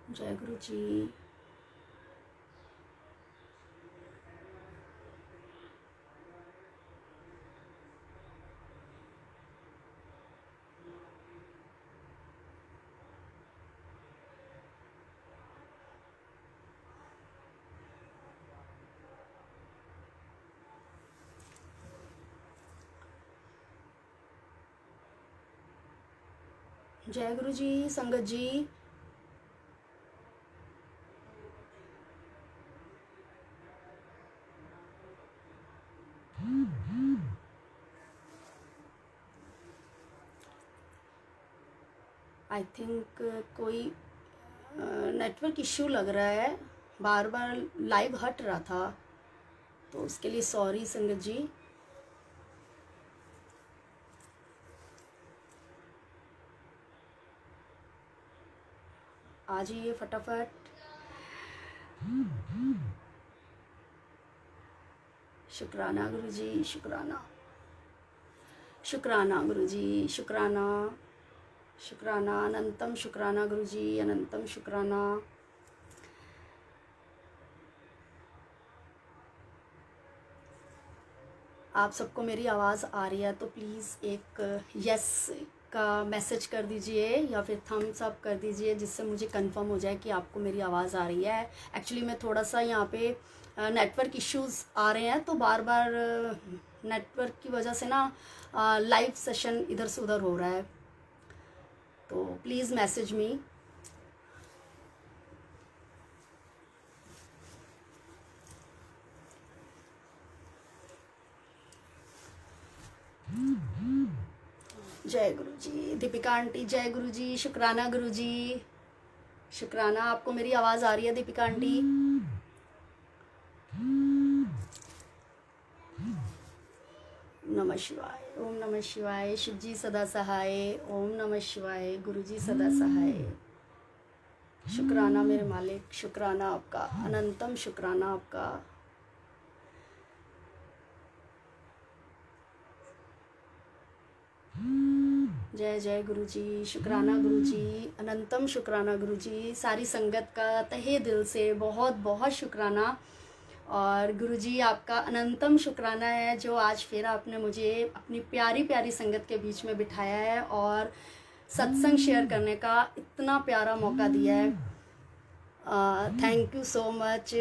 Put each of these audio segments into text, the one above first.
जय गुरु जी। जय गुरु जी संगत जी। आई थिंक कोई नेटवर्क इश्यू लग रहा है, बार बार लाइव हट रहा था, तो उसके लिए सॉरी संगत जी। आ जाइए फटाफट। शुक्राना गुरु जी, शुक्राना शुक्राना गुरु जी, शुक्राना शुक्राना, अनंतम शुक्राना गुरु जी, अनंतम शुक्राना। आप सबको मेरी आवाज़ आ रही है तो प्लीज़ एक यस का मैसेज कर दीजिए या फिर थम्स अप कर दीजिए, जिससे मुझे कंफर्म हो जाए कि आपको मेरी आवाज़ आ रही है। एक्चुअली मैं थोड़ा सा यहाँ पे नेटवर्क इश्यूज़ आ रहे हैं, तो बार बार नेटवर्क की वजह से ना लाइव सेशन इधर से उधर हो रहा है, तो प्लीज़ मैसेज मी। जय गुरु जी। दीपिका आंटी जय गुरु जी, शुक्राना गुरु जी, शुक्राना। आपको मेरी आवाज़ आ रही है दीपिका आंटी? नमः शिवाय, ओम नमः शिवाय। शिव जी सदा सहाय, ओम नमः शिवाय। गुरु जी सदा सहाय। शुक्राना मेरे मालिक, शुक्राना आपका, अनंतम शुक्राना आपका। जय जय गुरु जी, शुक्राना गुरु जी, अनंतम शुक्राना गुरु जी। सारी संगत का तहे दिल से बहुत बहुत शुक्राना। और गुरु जी आपका अनंतम शुक्राना है, जो आज फिर आपने मुझे अपनी प्यारी प्यारी संगत के बीच में बिठाया है और सत्संग शेयर करने का इतना प्यारा मौका दिया है। Thank you so much.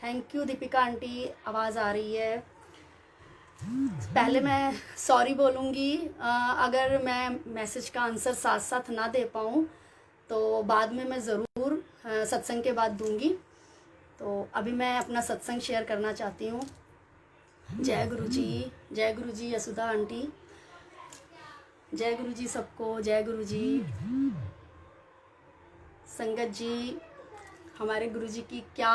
Thank you Deepika aunty, आवाज़ आ रही है। पहले मैं सॉरी बोलूँगी अगर मैं मैसेज का आंसर साथ साथ ना दे पाऊँ, तो बाद में मैं ज़रूर सत्संग के बाद दूँगी। तो अभी मैं अपना सत्संग शेयर करना चाहती हूँ। जय गुरु जी, जय गुरु जी यशोदा आंटी, जय गुरु जी सबको, जय गुरु जी। संगत जी, हमारे गुरु जी की क्या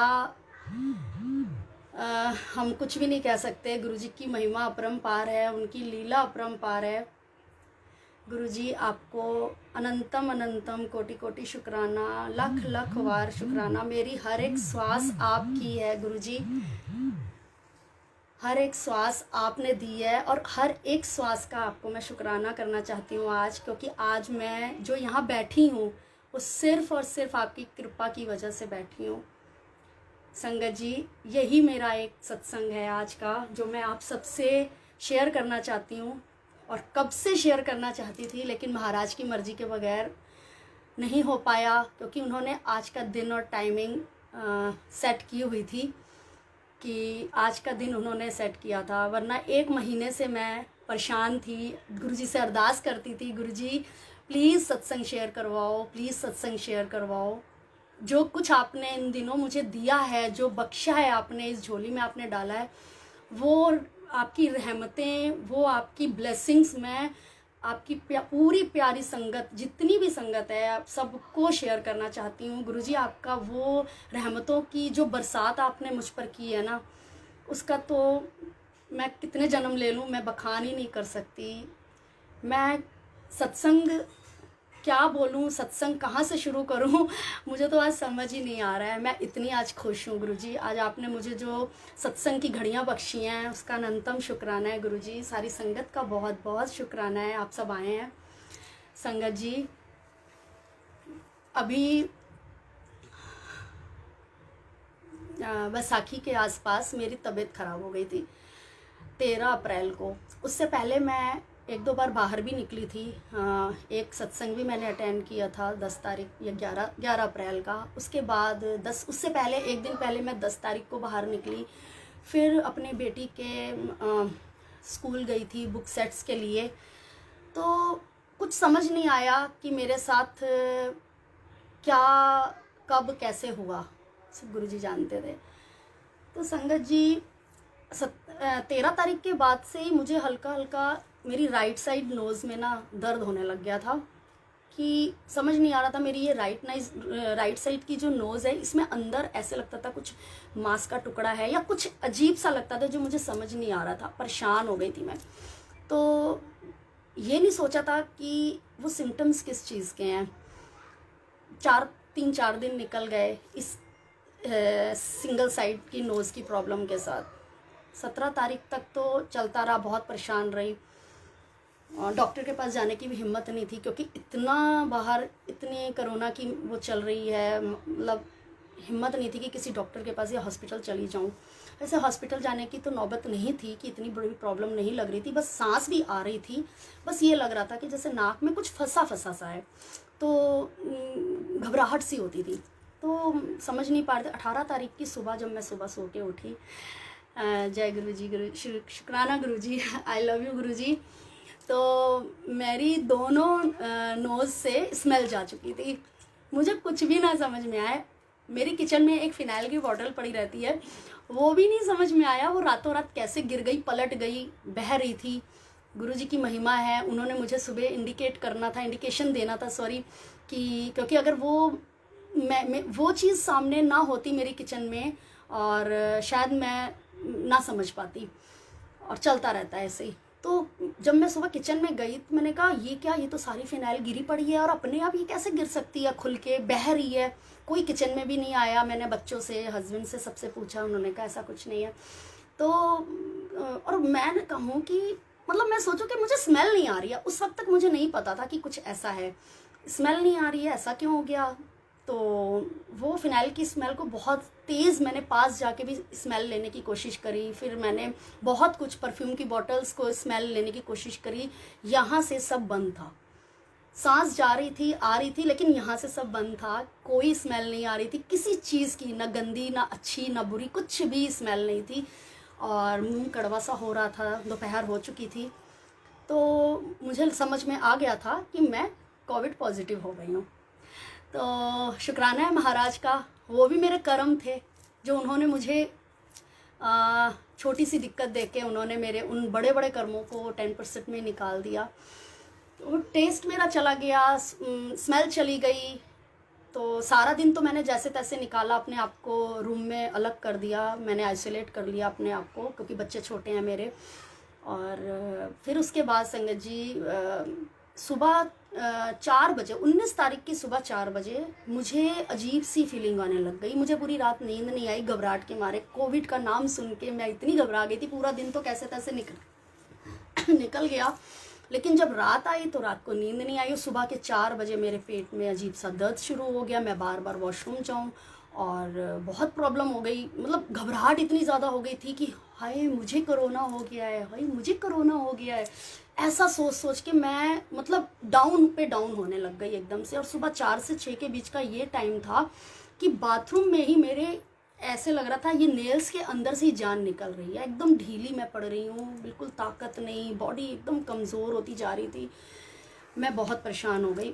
हम कुछ भी नहीं कह सकते। गुरु जी की महिमा अपरंपार है, उनकी लीला अपरंपार है। गुरु जी आपको अनंतम अनंतम कोटि कोटि शुक्राना, लख लख वार शुक्राना। मेरी हर एक श्वास आपकी है गुरु जी, हर एक श्वास आपने दी है, और हर एक श्वास का आपको मैं शुक्राना करना चाहती हूँ आज, क्योंकि आज मैं जो यहाँ बैठी हूँ वो सिर्फ और सिर्फ आपकी कृपा की वजह से बैठी हूँ। संगत जी, यही मेरा एक सत्संग है आज का, जो मैं आप सबसे शेयर करना चाहती हूँ, और कब से शेयर करना चाहती थी, लेकिन महाराज की मर्जी के बगैर नहीं हो पाया, क्योंकि उन्होंने आज का दिन और टाइमिंग सेट की हुई थी कि आज का दिन उन्होंने सेट किया था। वरना एक महीने से मैं परेशान थी, गुरुजी से अरदास करती थी, गुरुजी प्लीज़ सत्संग शेयर करवाओ, प्लीज़ सत्संग शेयर करवाओ। जो कुछ आपने इन दिनों मुझे दिया है, जो बख्शा है आपने, इस झोली में आपने डाला है, वो आपकी रहमतें, वो आपकी ब्लेसिंग्स मैं आपकी पूरी प्यारी संगत, जितनी भी संगत है, आप सबको शेयर करना चाहती हूँ। गुरुजी आपका वो रहमतों की जो बरसात आपने मुझ पर की है ना, उसका तो मैं कितने जन्म ले लूँ, मैं बखान ही नहीं कर सकती। मैं सत्संग क्या बोलूँ, सत्संग कहाँ से शुरू करूँ मुझे तो आज समझ ही नहीं आ रहा है। मैं इतनी आज खुश हूँ गुरुजी, आज आपने मुझे जो सत्संग की घड़ियाँ बख्शी हैं, उसका अनंतम शुक्राना है गुरुजी। सारी संगत का बहुत बहुत शुक्राना है, आप सब आए हैं। संगत जी, अभी बैसाखी के आसपास मेरी तबीयत ख़राब हो गई थी 13 अप्रैल को। उससे पहले मैं एक दो बार बाहर भी निकली थी। एक सत्संग भी मैंने अटेंड किया था 10 तारीख या 11 अप्रैल का। उसके बाद उससे पहले एक दिन पहले मैं 10 तारीख को बाहर निकली। फिर अपने बेटी के स्कूल गई थी बुक सेट्स के लिए। तो कुछ समझ नहीं आया कि मेरे साथ क्या कब कैसे हुआ, सब गुरुजी जानते थे। तो संगत जी 13 तारीख के बाद से ही मुझे हल्का हल्का मेरी राइट साइड नोज़ में ना दर्द होने लग गया था कि समझ नहीं आ रहा था। मेरी ये राइट साइड की जो नोज़ है इसमें अंदर ऐसे लगता था कुछ मांस का टुकड़ा है या कुछ अजीब सा लगता था जो मुझे समझ नहीं आ रहा था। परेशान हो गई थी मैं। तो ये नहीं सोचा था कि वो सिम्टम्स किस चीज़ के हैं। 3-4 दिन निकल गए इस सिंगल साइड की नोज़ की प्रॉब्लम के साथ। 17 तारीख तक तो चलता रहा, बहुत परेशान रही। डॉक्टर के पास जाने की भी हिम्मत नहीं थी क्योंकि इतना बाहर इतनी कोरोना की वो चल रही है, मतलब हिम्मत नहीं थी कि किसी डॉक्टर के पास या हॉस्पिटल चली जाऊं। वैसे हॉस्पिटल जाने की तो नौबत नहीं थी कि इतनी बड़ी प्रॉब्लम नहीं लग रही थी, बस सांस भी आ रही थी। बस ये लग रहा था कि जैसे नाक में कुछ फंसा फंसा सा है, तो घबराहट सी होती थी। तो समझ नहीं पा रहे थे। 18 तारीख की सुबह जब मैं सुबह सो के उठी, जय गुरु जी, शुक्राना गुरु जी, आई लव यू गुरु जी। तो मेरी दोनों नोज़ से स्मेल जा चुकी थी। मुझे कुछ भी ना समझ में आया। मेरी किचन में एक फ़िनाइल की बॉटल पड़ी रहती है, वो भी नहीं समझ में आया वो रातों रात कैसे गिर गई, पलट गई, बह रही थी। गुरुजी की महिमा है, उन्होंने मुझे सुबह इंडिकेशन देना था कि क्योंकि अगर वो मैं वो चीज़ सामने ना होती मेरी किचन में और शायद मैं ना समझ पाती और चलता रहता है ऐसे ही। तो जब मैं सुबह किचन में गई तो मैंने कहा ये क्या, ये तो सारी फिनाइल गिरी पड़ी है और अपने आप ये कैसे गिर सकती है, खुल के बह रही है। कोई किचन में भी नहीं आया। मैंने बच्चों से, हस्बैंड से, सबसे पूछा, उन्होंने कहा ऐसा कुछ नहीं है। तो और मैं कहूँ कि मतलब मैं सोचूं कि मुझे स्मेल नहीं आ रही है। उस वक्त तक मुझे नहीं पता था कि कुछ ऐसा है, स्मेल नहीं आ रही है, ऐसा क्यों हो गया। तो वो फ़िनाइल की स्मेल को बहुत तेज़ मैंने पास जाके भी स्मेल लेने की कोशिश करी। फिर मैंने बहुत कुछ परफ्यूम की बॉटल्स को स्मेल लेने की कोशिश करी। यहाँ से सब बंद था। सांस जा रही थी, आ रही थी, लेकिन यहाँ से सब बंद था। कोई स्मेल नहीं आ रही थी किसी चीज़ की, ना गंदी, ना अच्छी, ना बुरी, कुछ भी स्मेल नहीं थी। और मुंह कड़वा सा हो रहा था। दोपहर हो चुकी थी। तो मुझे समझ में आ गया था कि मैं कोविड पॉजिटिव हो गई हूँ। तो शुक्राना है महाराज का, वो भी मेरे कर्म थे जो उन्होंने मुझे छोटी सी दिक्कत देके उन्होंने मेरे उन बड़े बड़े कर्मों को 10% में निकाल दिया। तो टेस्ट मेरा चला गया, स्मेल चली गई। तो सारा दिन तो मैंने जैसे तैसे निकाला, अपने आप को रूम में अलग कर दिया, मैंने आइसोलेट कर लिया अपने आप को क्योंकि बच्चे छोटे हैं मेरे। और फिर उसके बाद संगत जी सुबह 4 बजे, 19 तारीख की सुबह 4 बजे मुझे अजीब सी फीलिंग आने लग गई। मुझे पूरी रात नींद नहीं आई घबराहट के मारे। कोविड का नाम सुन के मैं इतनी घबरा गई थी। पूरा दिन तो कैसे तैसे निकल गया, लेकिन जब रात आई तो रात को नींद नहीं आई। सुबह के 4 बजे मेरे पेट में अजीब सा दर्द शुरू हो गया। मैं बार बार वॉशरूम जाऊँ और बहुत प्रॉब्लम हो गई। मतलब घबराहट इतनी ज़्यादा हो गई थी कि हाय मुझे कोरोना हो गया है, हाय मुझे कोरोना हो गया है। ऐसा सोच सोच के मैं मतलब डाउन पे डाउन होने लग गई एकदम से। और सुबह 4 से 6 के बीच का ये टाइम था कि बाथरूम में ही मेरे ऐसे लग रहा था ये नेल्स के अंदर से ही जान निकल रही है। एकदम ढीली मैं पड़ रही हूँ, बिल्कुल ताकत नहीं, बॉडी एकदम कमज़ोर होती जा रही थी। मैं बहुत परेशान हो गई।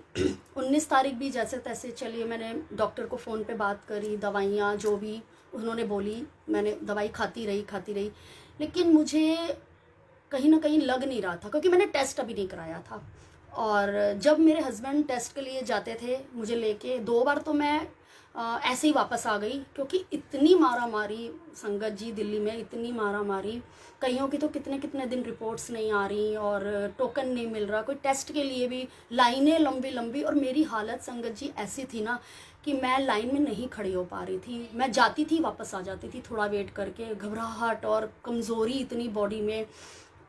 19 तारीख भी जैसे तैसे चलिए, मैंने डॉक्टर को फ़ोन पे बात करी, दवाइयाँ जो भी उन्होंने बोली मैंने दवाई खाती रही, लेकिन मुझे कहीं ना कहीं लग नहीं रहा था क्योंकि मैंने टेस्ट अभी नहीं कराया था। और जब मेरे हस्बैंड टेस्ट के लिए जाते थे मुझे लेके, 2 बार तो मैं ऐसे ही वापस आ गई क्योंकि इतनी मारा मारी संगत जी दिल्ली में, इतनी मारा मारी। कईयों की तो कितने कितने दिन रिपोर्ट्स नहीं आ रही और टोकन नहीं मिल रहा, कोई टेस्ट के लिए भी लाइनें लंबी लंबी। और मेरी हालत संगत जी ऐसी थी ना कि मैं लाइन में नहीं खड़ी हो पा रही थी। मैं जाती थी वापस आ जाती थी थोड़ा वेट करके। घबराहट और कमज़ोरी इतनी बॉडी में,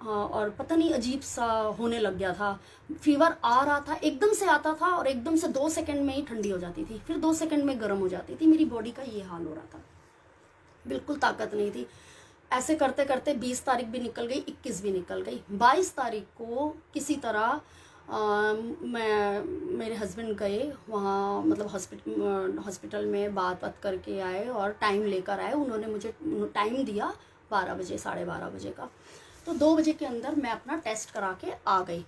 और पता नहीं अजीब सा होने लग गया था। फीवर आ रहा था, एकदम से आता था और एकदम से 2 सेकंड में ही ठंडी हो जाती थी, फिर 2 सेकंड में गर्म हो जाती थी। मेरी बॉडी का ये हाल हो रहा था। बिल्कुल ताकत नहीं थी। ऐसे करते करते 20 तारीख भी निकल गई, 21 भी निकल गई। 22 तारीख को किसी तरह मैं मेरे हस्बैंड गए वहाँ, मतलब हॉस्पिटल में बात करके आए और टाइम लेकर आए। उन्होंने मुझे टाइम दिया 12 बजे, 12:30 बजे का। तो 2 बजे के अंदर मैं अपना टेस्ट करा के आ गई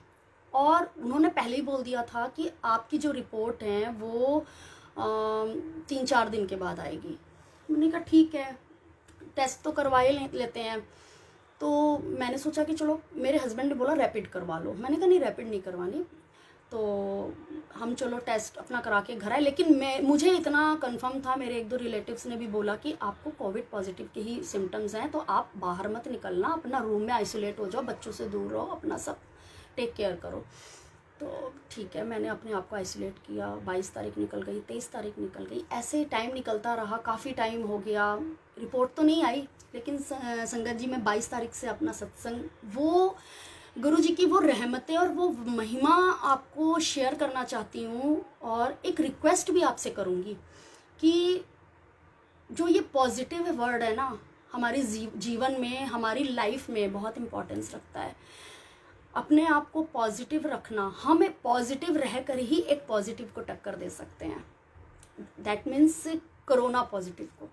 और उन्होंने पहले ही बोल दिया था कि आपकी जो रिपोर्ट है वो 3-4 दिन के बाद आएगी। मैंने कहा ठीक है, टेस्ट तो करवाए लेते हैं। तो मैंने सोचा कि चलो, मेरे हस्बैंड ने बोला रैपिड करवा लो। मैंने कहा नहीं, रैपिड नहीं करवानी। तो हम चलो टेस्ट अपना करा के घर आए। लेकिन मुझे इतना कंफर्म था, मेरे 1-2 रिलेटिव्स ने भी बोला कि आपको कोविड पॉजिटिव के ही सिम्टम्स हैं, तो आप बाहर मत निकलना, अपना रूम में आइसोलेट हो जाओ, बच्चों से दूर रहो, अपना सब टेक केयर करो। तो ठीक है, मैंने अपने आप को आइसोलेट किया। 22 तारीख निकल गई, 23 तारीख निकल गई, ऐसे टाइम निकलता रहा। काफ़ी टाइम हो गया, रिपोर्ट तो नहीं आई। लेकिन संगत जी, मैं 22 तारीख से अपना सत्संग, वो गुरु जी की वो रहमतें और वो महिमा आपको शेयर करना चाहती हूँ। और एक रिक्वेस्ट भी आपसे करूँगी कि जो ये पॉजिटिव वर्ड है ना, हमारे जीवन में, हमारी लाइफ में बहुत इम्पोर्टेंस रखता है। अपने आप को पॉजिटिव रखना, हम पॉजिटिव रहकर ही एक पॉजिटिव को टक्कर दे सकते हैं। दैट मीन्स कोरोना पॉजिटिव को,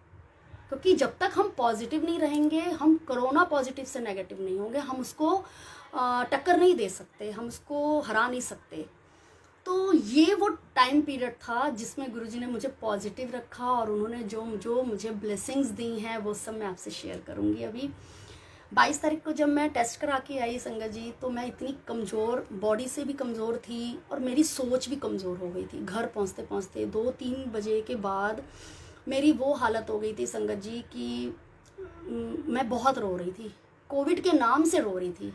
क्योंकि जब तक हम पॉजिटिव नहीं रहेंगे, हम कोरोना पॉजिटिव से नेगेटिव नहीं होंगे, हम उसको टक्कर नहीं दे सकते, हम उसको हरा नहीं सकते। तो ये वो टाइम पीरियड था जिसमें गुरुजी ने मुझे पॉजिटिव रखा और उन्होंने जो मुझे ब्लेसिंग्स दी हैं वो सब मैं आपसे शेयर करूँगी। अभी 22 तारीख को जब मैं टेस्ट करा के आई संगत जी, तो मैं इतनी कमज़ोर, बॉडी से भी कमज़ोर थी और मेरी सोच भी कमज़ोर हो गई थी। घर पहुँचते पहुँचते 2-3 बजे के बाद मेरी वो हालत हो गई थी संगत जी कि मैं बहुत रो रही थी। कोविड के नाम से रो रही थी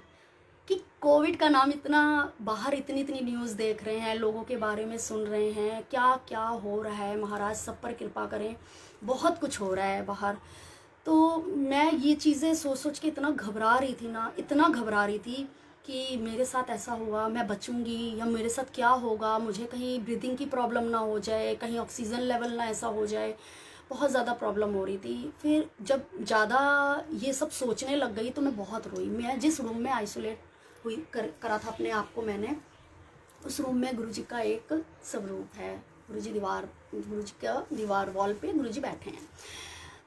कि कोविड का नाम, इतना बाहर इतनी न्यूज़ देख रहे हैं, लोगों के बारे में सुन रहे हैं, क्या क्या हो रहा है। महाराज सब पर कृपा करें, बहुत कुछ हो रहा है बाहर। तो मैं ये चीज़ें सोच के इतना घबरा रही थी ना, इतना घबरा रही थी कि मेरे साथ ऐसा हुआ, मैं बचूंगी या मेरे साथ क्या होगा, मुझे कहीं ब्रीदिंग की प्रॉब्लम ना हो जाए, कहीं ऑक्सीजन लेवल ना ऐसा हो जाए। बहुत ज़्यादा प्रॉब्लम हो रही थी। फिर जब ज़्यादा ये सब सोचने लग गई तो मैं बहुत रोई। मैं जिस रूम में आइसोलेट हुई करा था अपने आप को मैंने, उस रूम में गुरुजी का एक स्वरूप है। गुरुजी का दीवार वॉल पे गुरुजी बैठे हैं।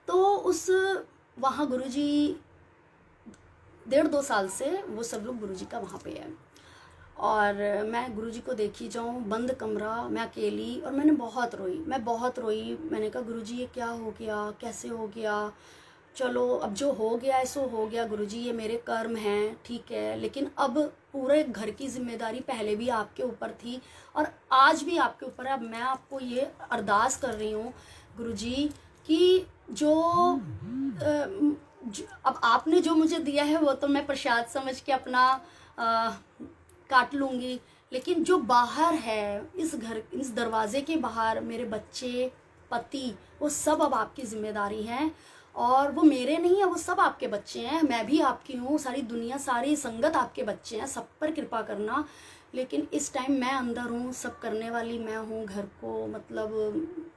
तो उस वहाँ गुरुजी 1.5-2 साल से वो सब लोग गुरुजी का वहाँ पे है और मैं गुरुजी को देखी जाऊँ, बंद कमरा, मैं अकेली, और मैंने बहुत रोई, मैं बहुत रोई। मैंने कहा गुरुजी ये क्या हो गया, कैसे हो गया, चलो अब जो हो गया है सो हो गया गुरुजी, ये मेरे कर्म हैं, ठीक है, लेकिन अब पूरे घर की जिम्मेदारी पहले भी आपके ऊपर थी और आज भी आपके ऊपर है। अब मैं आपको ये अरदास कर रही हूँ गुरुजी कि अब आपने जो मुझे दिया है वो तो मैं प्रसाद समझ के अपना काट लूँगी, लेकिन जो बाहर है, इस दरवाजे के बाहर मेरे बच्चे, पति, वो सब अब आपकी जिम्मेदारी हैं और वो मेरे नहीं है, वो सब आपके बच्चे हैं। मैं भी आपकी हूँ, सारी दुनिया, सारी संगत आपके बच्चे हैं, सब पर कृपा करना। लेकिन इस टाइम मैं अंदर हूँ, सब करने वाली मैं हूँ। घर को मतलब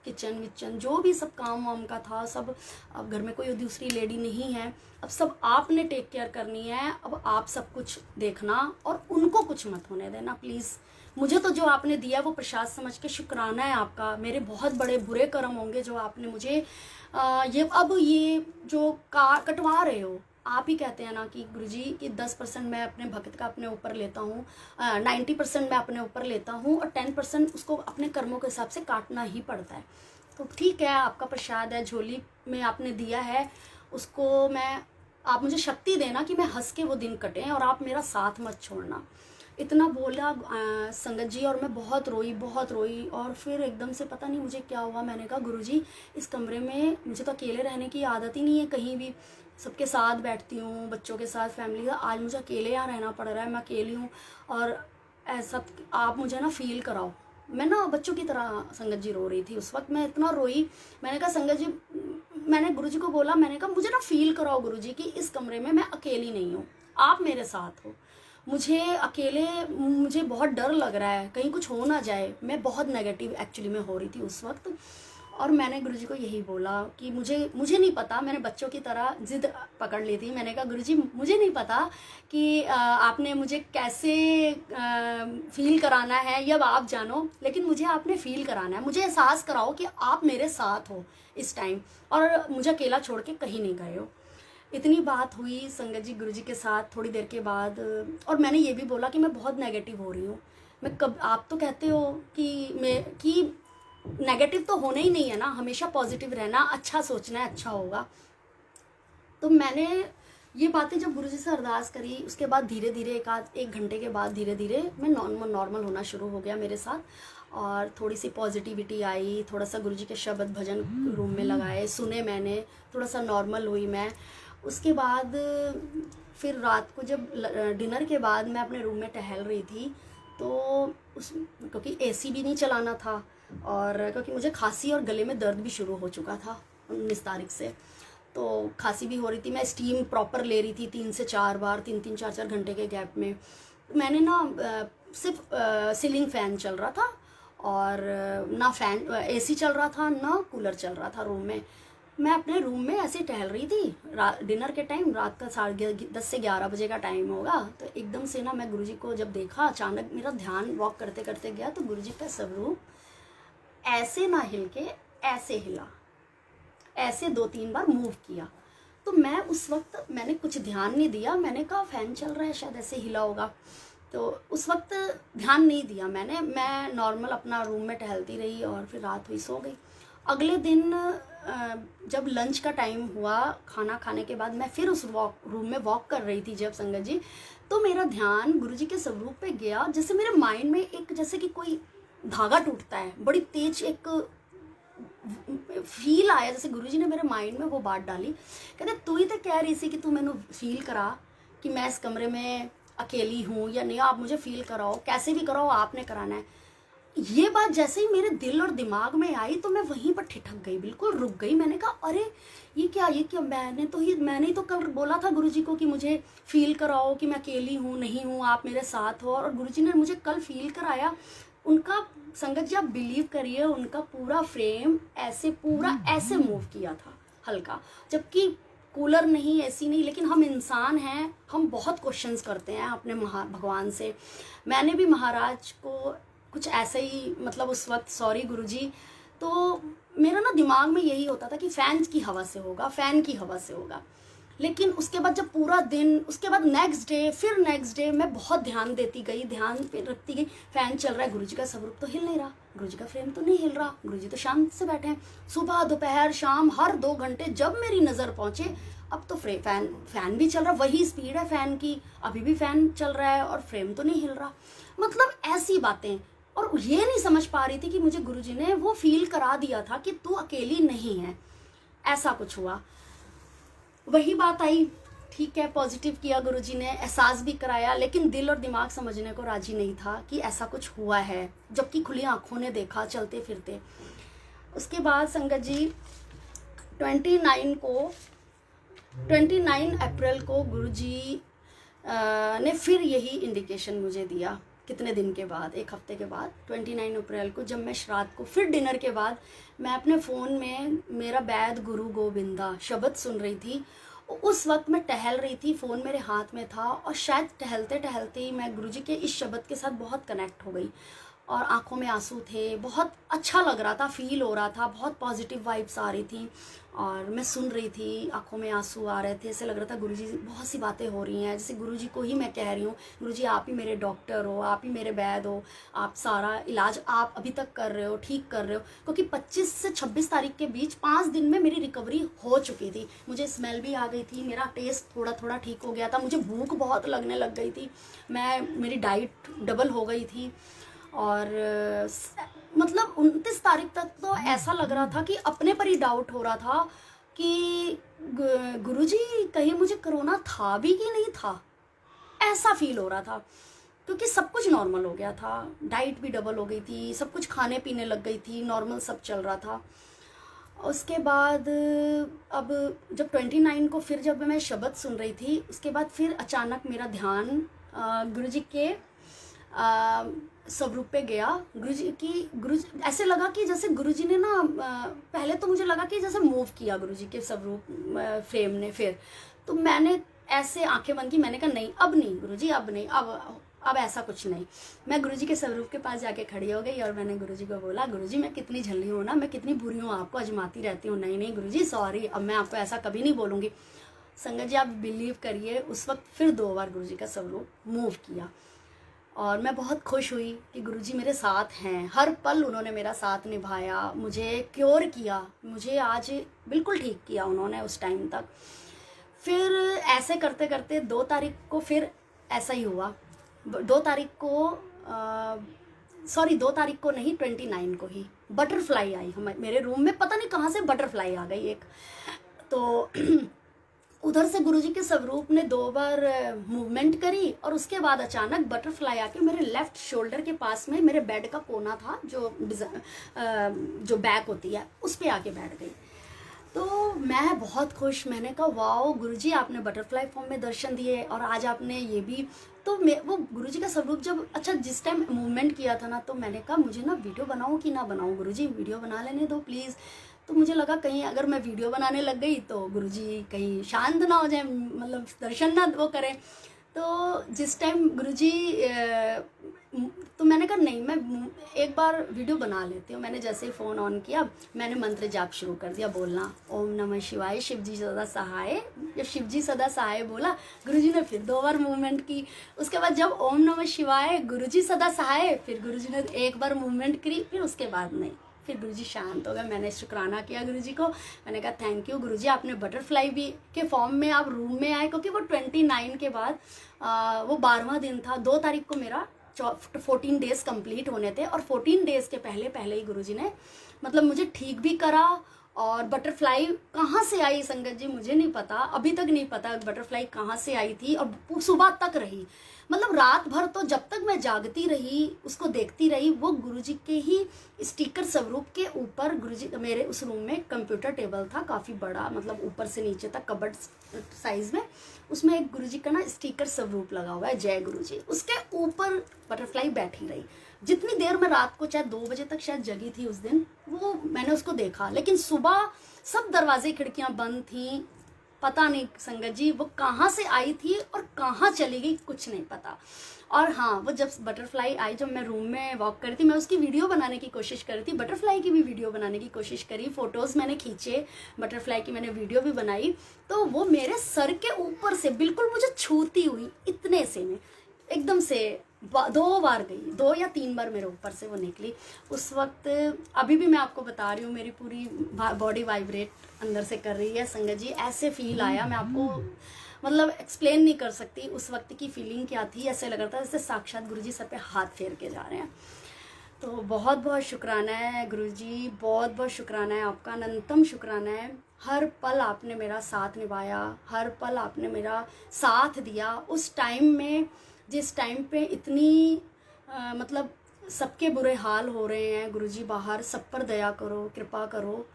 किचन विचन जो भी सब काम वाम का था सब, अब घर में कोई दूसरी लेडी नहीं है, अब सब आपने टेक केयर करनी है। अब आप सब कुछ देखना और उनको कुछ मत होने देना प्लीज़। मुझे तो जो आपने दिया वो प्रसाद समझ के शुक्राना है आपका। मेरे बहुत बड़े बुरे कर्म होंगे जो आपने मुझे ये जो कटवा रहे हो। आप ही कहते हैं ना कि गुरुजी कि 10% मैं अपने भक्त का अपने ऊपर लेता हूँ, 90% मैं अपने ऊपर लेता हूँ और 10% उसको अपने कर्मों के हिसाब से काटना ही पड़ता है। तो ठीक है, आपका प्रसाद है, झोली में आपने दिया है, उसको आप मुझे शक्ति देना कि मैं हंस के वो दिन कटें और आप मेरा साथ मत छोड़ना। इतना बोला संगत जी और मैं बहुत रोई और फिर एकदम से पता नहीं मुझे क्या हुआ। मैंने कहा गुरुजी इस कमरे में मुझे तो अकेले रहने की आदत ही नहीं है, कहीं भी सबके साथ बैठती हूँ, बच्चों के साथ, फैमिली का, आज मुझे अकेले यहाँ रहना पड़ रहा है, मैं अकेली हूँ और ऐसा आप मुझे ना फील कराओ। मैं ना बच्चों की तरह संगत जी रो रही थी उस वक्त, मैं इतना रोई। मैंने कहा संगत जी, मैंने गुरुजी को बोला, मैंने कहा मुझे ना फील कराओ गुरुजी कि इस कमरे में मैं अकेली नहीं हूँ, आप मेरे साथ हो। मुझे बहुत डर लग रहा है, कहीं कुछ हो ना जाए। मैं बहुत नेगेटिव एक्चुअली में हो रही थी उस वक्त और मैंने गुरुजी को यही बोला कि मुझे नहीं पता, मैंने बच्चों की तरह जिद पकड़ ली थी। मैंने कहा गुरुजी मुझे नहीं पता कि आपने मुझे कैसे फील कराना है, या अब आप जानो, लेकिन मुझे आपने फील कराना है, मुझे एहसास कराओ कि आप मेरे साथ हो इस टाइम और मुझे अकेला छोड़ के कहीं नहीं गए हो। इतनी बात हुई संगत जी गुरुजी के साथ थोड़ी देर के बाद। और मैंने ये भी बोला कि मैं बहुत नेगेटिव हो रही हूँ। मैं कब, आप तो कहते हो कि नेगेटिव तो होना ही नहीं है ना, हमेशा पॉजिटिव रहना, अच्छा सोचना है, अच्छा होगा। तो मैंने ये बातें जब गुरुजी से अरदास करी, उसके बाद धीरे धीरे एक घंटे के बाद धीरे धीरे मैं नॉर्मल होना शुरू हो गया मेरे साथ, और थोड़ी सी पॉजिटिविटी आई। थोड़ा सा गुरुजी के शब्द भजन रूम में लगाए, सुने मैंने, थोड़ा सा नॉर्मल हुई मैं। उसके बाद फिर रात को जब डिनर के बाद मैं अपने रूम में टहल रही थी, तो क्योंकि एसी भी नहीं चलाना था, और क्योंकि मुझे खांसी और गले में दर्द भी शुरू हो चुका था 19 तारीख से, तो खांसी भी हो रही थी। मैं स्टीम प्रॉपर ले रही थी 3 से 4 बार, 3-3, 4-4 घंटे के गैप में। मैंने ना सिर्फ सीलिंग फ़ैन चल रहा था, और ना फैन एसी चल रहा था, ना कूलर चल रहा था रूम में। मैं अपने रूम में ऐसे टहल रही थी डिनर के टाइम, रात का 10:30 से 11 बजे का टाइम होगा। तो एकदम से ना मैं गुरुजी को जब देखा, अचानक मेरा ध्यान वॉक करते करते गया, तो गुरुजी का स्वरूप ऐसे ना हिल के ऐसे हिला, ऐसे 2-3 बार मूव किया। तो मैं उस वक्त मैंने कुछ ध्यान नहीं दिया, मैंने कहा फैन चल रहा है शायद ऐसे हिला होगा, तो उस वक्त ध्यान नहीं दिया मैंने। मैं नॉर्मल अपना रूम में टहलती रही, और फिर रात हुई, सो गई। अगले दिन जब लंच का टाइम हुआ, खाना खाने के बाद मैं फिर उस रूम में वॉक कर रही थी जब संगत जी, तो मेरा ध्यान गुरुजी के स्वरूप पे गया। जैसे मेरे माइंड में एक, जैसे कि कोई धागा टूटता है, बड़ी तेज एक फील आया, जैसे गुरुजी ने मेरे माइंड में वो बात डाली। कहते तू ही तो कह रही थी कि तू मैंने फील करा कि मैं इस कमरे में अकेली हूँ या नहीं, आप मुझे फील कराओ, कैसे भी कराओ, आपने कराना है। ये बात जैसे ही मेरे दिल और दिमाग में आई, तो मैं वहीं पर ठिठक गई, बिल्कुल रुक गई। मैंने कहा अरे ये क्या, मैंने ही तो कल बोला था गुरुजी को कि मुझे फील कराओ कि मैं अकेली हूँ, नहीं हूँ, आप मेरे साथ हो, और गुरुजी ने मुझे कल फील कराया। उनका, संगत जी आप बिलीव करिए, उनका पूरा फ्रेम पूरा ऐसे मूव किया था हल्का, जबकि कूलर नहीं, एसी नहीं, लेकिन हम इंसान हैं, हम बहुत क्वेश्चंस करते हैं अपने भगवान से। मैंने भी महाराज को कुछ ऐसे ही, मतलब उस वक्त, सॉरी गुरुजी, तो मेरा ना दिमाग में यही होता था कि फैन की हवा से होगा, फैन की हवा से होगा। लेकिन उसके बाद जब पूरा दिन, उसके बाद नेक्स्ट डे मैं बहुत ध्यान देती गई, ध्यान पे रखती गई। फैन चल रहा है, गुरुजी का स्वरूप तो हिल नहीं रहा, गुरुजी का फ्रेम तो नहीं हिल रहा, गुरुजी तो शांत से बैठे हैं। सुबह, दोपहर, शाम, हर 2 घंटे जब मेरी नज़र पहुंचे, अब तो फैन भी चल रहा, वही स्पीड है फैन की, अभी भी फैन चल रहा है और फ्रेम तो नहीं हिल रहा। मतलब ऐसी बातें, और ये नहीं समझ पा रही थी कि मुझे गुरुजी ने वो फील करा दिया था कि तू अकेली नहीं है, ऐसा कुछ हुआ। वही बात आई, ठीक है, पॉजिटिव किया गुरुजी ने, एहसास भी कराया, लेकिन दिल और दिमाग समझने को राजी नहीं था कि ऐसा कुछ हुआ है, जबकि खुली आंखों ने देखा चलते फिरते। उसके बाद संगत जी 29 अप्रैल को गुरुजी ने फिर यही इंडिकेशन मुझे दिया। कितने दिन के बाद, 1 हफ्ते के बाद, 29 अप्रैल को, जब मैं रात को फिर डिनर के बाद मैं अपने फ़ोन में मेरा बैद गुरु गोविंदा शब्द सुन रही थी। उस वक्त मैं टहल रही थी, फ़ोन मेरे हाथ में था, और शायद टहलते टहलते ही मैं गुरुजी के इस शब्द के साथ बहुत कनेक्ट हो गई, और आंखों में आंसू थे, बहुत अच्छा लग रहा था, फील हो रहा था, बहुत पॉजिटिव वाइब्स आ रही थी, और मैं सुन रही थी, आंखों में आंसू आ रहे थे। ऐसे लग रहा था गुरुजी बहुत सी बातें हो रही हैं, जैसे गुरुजी को ही मैं कह रही हूँ, गुरुजी आप ही मेरे डॉक्टर हो, आप ही मेरे वैद्य हो, आप सारा इलाज आप अभी तक कर रहे हो, ठीक कर रहे हो। क्योंकि 25 से 26 तारीख के बीच 5 दिन में मेरी रिकवरी हो चुकी थी, मुझे स्मेल भी आ गई थी, मेरा टेस्ट थोड़ा थोड़ा ठीक हो गया था, मुझे भूख बहुत लगने लग गई थी, मेरी डाइट डबल हो गई थी, और मतलब 29 तारीख तक तो ऐसा लग रहा था कि अपने पर ही डाउट हो रहा था कि गुरुजी कहीं मुझे कोरोना था भी कि नहीं था, ऐसा फील हो रहा था। क्योंकि सब कुछ नॉर्मल हो गया था, डाइट भी डबल हो गई थी, सब कुछ खाने पीने लग गई थी, नॉर्मल सब चल रहा था। उसके बाद अब जब 29 को फिर जब मैं शब्द सुन रही थी, उसके बाद फिर अचानक मेरा ध्यान गुरुजी के स्वरूप पे गया गुरु ऐसे लगा कि जैसे गुरुजी ने ना पहले तो मुझे लगा कि जैसे मूव किया गुरुजी के स्वरूप फ्रेम ने। फिर तो मैंने ऐसे आंखें बंद की, मैंने कहा नहीं अब नहीं गुरुजी, अब नहीं, अब ऐसा कुछ नहीं। मैं गुरुजी के स्वरूप के पास जाके खड़ी हो गई और मैंने गुरुजी को बोला, गुरुजी मैं कितनी झल्ली हूँ ना, मैं कितनी बुरी हूँ, आपको आजमाती रहती हूँ। नहीं नहीं गुरुजी सॉरी, अब मैं आपको ऐसा कभी नहीं बोलूँगी। संगत जी आप बिलीव करिए, उस वक्त फिर 2 बार गुरुजी का स्वरूप मूव किया और मैं बहुत खुश हुई कि गुरुजी मेरे साथ हैं। हर पल उन्होंने मेरा साथ निभाया, मुझे क्योर किया, मुझे आज बिल्कुल ठीक किया उन्होंने उस टाइम तक। फिर ऐसे करते करते 2 तारीख को फिर ऐसा ही हुआ। 2 तारीख को सॉरी 2 तारीख को नहीं, 29 को ही बटरफ्लाई आई मेरे रूम में, पता नहीं कहाँ से बटरफ्लाई आ गई एक। तो उधर से गुरुजी के स्वरूप ने 2 बार मूवमेंट करी और उसके बाद अचानक बटरफ्लाई आके मेरे लेफ्ट शोल्डर के पास में, मेरे बेड का कोना था जो बैक होती है उस पे आके बैठ गई। तो मैं बहुत खुश, मैंने कहा वाओ गुरुजी आपने बटरफ्लाई फॉर्म में दर्शन दिए और आज आपने ये भी। तो मैं वो गुरुजी का स्वरूप जब जिस टाइम मूवमेंट किया था ना, तो मैंने कहा मुझे ना वीडियो बनाऊँ कि ना बनाऊँ, गुरुजी वीडियो बना लेने दो प्लीज़। तो मुझे लगा कहीं अगर मैं वीडियो बनाने लग गई तो गुरुजी कहीं शांत ना हो जाए, मतलब दर्शन ना वो करें। तो जिस टाइम गुरुजी तो मैंने कहा नहीं मैं एक बार वीडियो बना लेती हूँ। मैंने जैसे ही फ़ोन ऑन किया मैंने मंत्र जाप शुरू कर दिया बोलना, ओम नमः शिवाय शिवजी सदा सहाय। जब शिवजी सदा सहाय बोला गुरुजी ने फिर 2 बार मूवमेंट की। उसके बाद जब ओम नमः शिवाय गुरुजी सदा सहाय, फिर गुरुजी ने 1 बार मूवमेंट करी, फिर उसके बाद नहीं, फिर गुरुजी शांत हो गए। मैंने शुक्राना किया गुरुजी को, मैंने कहा थैंक यू गुरुजी आपने बटरफ्लाई भी के फॉर्म में आप रूम में आए, क्योंकि वो 29 के बाद वो 12वां दिन था। 2 तारीख को मेरा 14 डेज कंप्लीट होने थे और 14 डेज के पहले ही गुरुजी ने मतलब मुझे ठीक भी करा। और बटरफ्लाई कहाँ से आई संगत जी मुझे नहीं पता, अभी तक नहीं पता बटरफ्लाई कहाँ से आई थी और सुबह तक रही, मतलब रात भर तो जब तक मैं जागती रही उसको देखती रही। वो गुरुजी के ही स्टिकर स्वरूप के ऊपर, गुरुजी मेरे उस रूम में कंप्यूटर टेबल था काफ़ी बड़ा, मतलब ऊपर से नीचे तक कबर्ड साइज में, उसमें एक गुरुजी का ना स्टिकर स्वरूप लगा हुआ है जय गुरुजी, उसके ऊपर बटरफ्लाई बैठी रही। जितनी देर मैं रात को चाहे 2 बजे तक शायद जगी थी उस दिन, वो मैंने उसको देखा। लेकिन सुबह सब दरवाजे खिड़कियां बंद थी, पता नहीं संगत जी वो कहाँ से आई थी और कहाँ चली गई कुछ नहीं पता। और हाँ वो जब बटरफ्लाई आई, जब मैं रूम में वॉक कर रही थी, मैं उसकी वीडियो बनाने की कोशिश कर रही थी, बटरफ्लाई की भी वीडियो बनाने की कोशिश करी, फोटोज़ मैंने खींचे, बटरफ्लाई की मैंने वीडियो भी बनाई। तो वो मेरे सर के ऊपर से बिल्कुल मुझे छूती हुई इतने से में एकदम से 2 बार गई, 2 या 3 बार मेरे ऊपर से वो निकली। उस वक्त अभी भी मैं आपको बता रही हूँ मेरी पूरी बॉडी वाइब्रेट अंदर से कर रही है संगत जी, ऐसे फील आया, मैं आपको मतलब एक्सप्लेन नहीं कर सकती उस वक्त की फीलिंग क्या थी। ऐसे लग रहा था जैसे साक्षात गुरुजी सर पे हाथ फेर के जा रहे हैं। तो बहुत बहुत शुक्राना है गुरुजी, बहुत बहुत शुक्राना है आपका, अनंतम शुक्राना है। हर पल आपने मेरा साथ निभाया, हर पल आपने मेरा साथ दिया उस टाइम में जिस टाइम पे इतनी मतलब सबके बुरे हाल हो रहे हैं। गुरुजी बाहर सब पर दया करो, कृपा करो,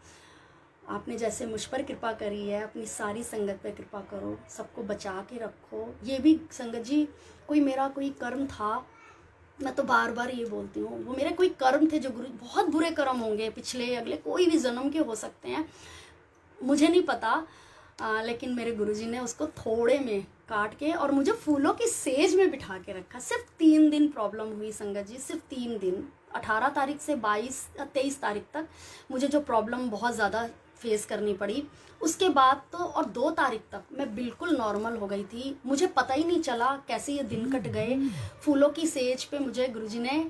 आपने जैसे मुझ पर कृपा करी है अपनी सारी संगत पे कृपा करो, सबको बचा के रखो। ये भी संगत जी कोई मेरा कोई कर्म था, मैं तो बार बार ये बोलती हूँ, वो मेरे कोई कर्म थे जो गुरु, बहुत बुरे कर्म होंगे पिछले अगले कोई भी जन्म के हो सकते हैं, मुझे नहीं पता, लेकिन मेरे गुरुजी ने उसको थोड़े में काट के और मुझे फूलों की सेज में बिठा के रखा। सिर्फ 3 दिन प्रॉब्लम हुई संगत जी, सिर्फ 3 दिन, 18 तारीख से 23 तारीख तक मुझे जो प्रॉब्लम बहुत ज़्यादा फेस करनी पड़ी। उसके बाद तो और 2 तारीख तक मैं बिल्कुल नॉर्मल हो गई थी, मुझे पता ही नहीं चला कैसे ये दिन कट गए। फूलों की सेज पे मुझे गुरुजी ने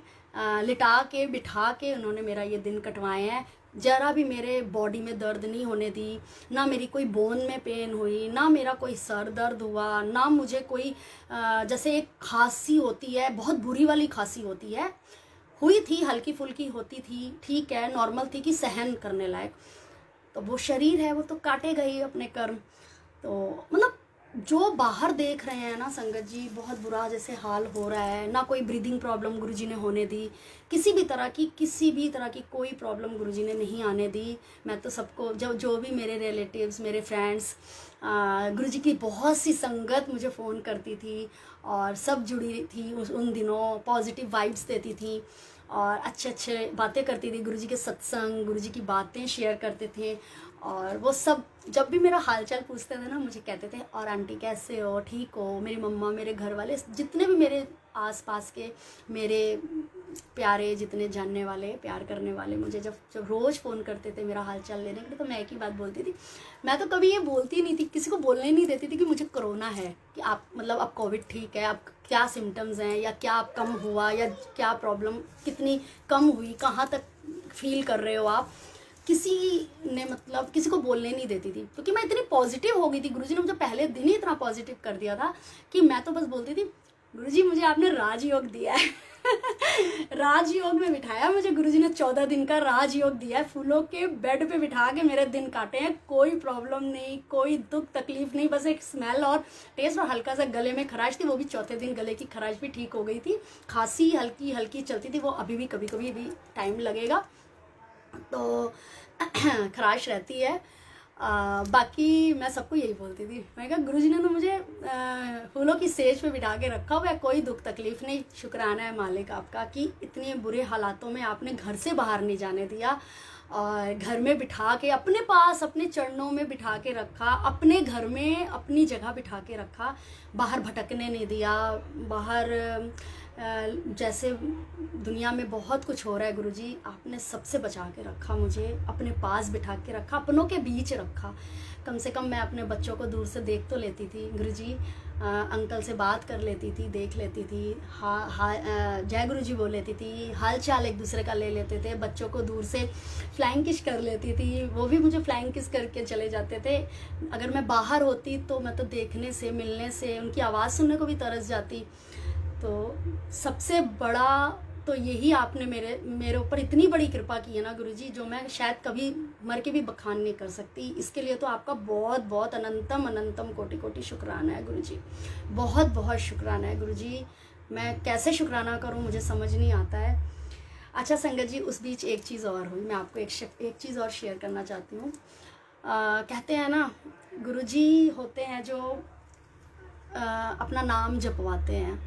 लिटा के बिठा के उन्होंने मेरा ये दिन कटवाए हैं। जरा भी मेरे बॉडी में दर्द नहीं होने दी, ना मेरी कोई बोन में पेन हुई, ना मेरा कोई सर दर्द हुआ, ना मुझे कोई जैसे एक खांसी होती है, बहुत बुरी वाली खांसी होती है, हुई थी, हल्की फुल्की होती थी, ठीक है नॉर्मल थी कि सहन करने लायक। तो वो शरीर है वो तो काटेगा ही अपने कर्म। तो मतलब जो बाहर देख रहे हैं ना संगत जी, बहुत बुरा जैसे हाल हो रहा है, ना कोई ब्रीदिंग प्रॉब्लम गुरुजी ने होने दी, किसी भी तरह की कोई प्रॉब्लम गुरुजी ने नहीं आने दी। मैं तो सबको जो भी मेरे रिलेटिव्स, मेरे फ्रेंड्स, गुरुजी की बहुत सी संगत मुझे फ़ोन करती थी और सब जुड़ी थी उन दिनों, पॉजिटिव वाइब्स देती थी और अच्छे अच्छे बातें करती थी। गुरुजी के सत्संग, गुरुजी की बातें शेयर करते थे और वो सब जब भी मेरा हालचाल पूछते थे ना, मुझे कहते थे और आंटी कैसे हो, ठीक हो। मेरी मम्मा, मेरे घर वाले, जितने भी मेरे आसपास के मेरे प्यारे, जितने जानने वाले, प्यार करने वाले, मुझे जब जब रोज़ फ़ोन करते थे मेरा हालचाल लेने के लिए, तो मैं एक ही बात बोलती थी। मैं तो कभी ये बोलती नहीं थी, किसी को बोलने नहीं देती थी कि मुझे कोरोना है, कि आप मतलब अब कोविड ठीक है, अब क्या सिम्टम्स हैं या क्या आप कम हुआ या क्या प्रॉब्लम कितनी कम हुई, कहाँ तक फील कर रहे हो आप, किसी ने मतलब किसी को बोलने नहीं देती थी, क्योंकि मैं इतनी पॉजिटिव हो गई थी। गुरुजी ने मुझे पहले दिन ही इतना पॉजिटिव कर दिया था कि मैं तो बस बोलती थी, गुरुजी मुझे आपने राजयोग दिया है। राजयोग में बिठाया मुझे गुरुजी ने, 14 दिन का राजयोग दिया है। फूलों के बेड पे बिठा के मेरे दिन काटे हैं, कोई प्रॉब्लम नहीं, कोई दुख तकलीफ नहीं, बस एक स्मेल और टेस्ट और हल्का सा गले में खराश थी, वो भी चौथे दिन गले की खराश भी ठीक हो गई थी। खांसी हल्की हल्की चलती थी, वो अभी भी कभी कभी भी टाइम लगेगा तो खराश रहती है। बाकी मैं सबको यही बोलती थी, मैं कहा गुरुजी ने तो मुझे फूलों की सेज पे बिठा के रखा हुआ है, कोई दुख तकलीफ नहीं। शुक्राना है मालिक आपका कि इतने बुरे हालातों में आपने घर से बाहर नहीं जाने दिया और घर में बिठा के अपने पास, अपने चरणों में बिठा के रखा, अपने घर में अपनी जगह बिठा के रखा, बाहर भटकने नहीं दिया। बाहर जैसे दुनिया में बहुत कुछ हो रहा है, गुरुजी आपने सबसे बचा के रखा, मुझे अपने पास बिठा के रखा, अपनों के बीच रखा। कम से कम मैं अपने बच्चों को दूर से देख तो लेती थी गुरुजी, अंकल से बात कर लेती थी, देख लेती थी, जय गुरुजी बोल लेती थी, हाल चाल एक दूसरे का ले लेते थे, बच्चों को दूर से फ्लाइंग किस कर लेती थी, वो भी मुझे फ्लाइंग किस करके चले जाते थे। अगर मैं बाहर होती तो मैं तो देखने से, मिलने से, उनकी आवाज़ सुनने को भी तरस जाती। तो सबसे बड़ा तो यही आपने मेरे ऊपर इतनी बड़ी कृपा की है ना गुरुजी, जो मैं शायद कभी मर के भी बखान नहीं कर सकती। इसके लिए तो आपका बहुत बहुत अनंतम अनंतम कोटि कोटि शुक्राना है गुरुजी, बहुत बहुत शुक्राना है गुरुजी। मैं कैसे शुक्राना करूं मुझे समझ नहीं आता है। अच्छा संगत जी, उस बीच एक चीज़ और हुई, मैं आपको एक चीज़ और शेयर करना चाहती हूँ। कहते हैं ना, गुरुजी होते हैं जो अपना नाम जपवाते हैं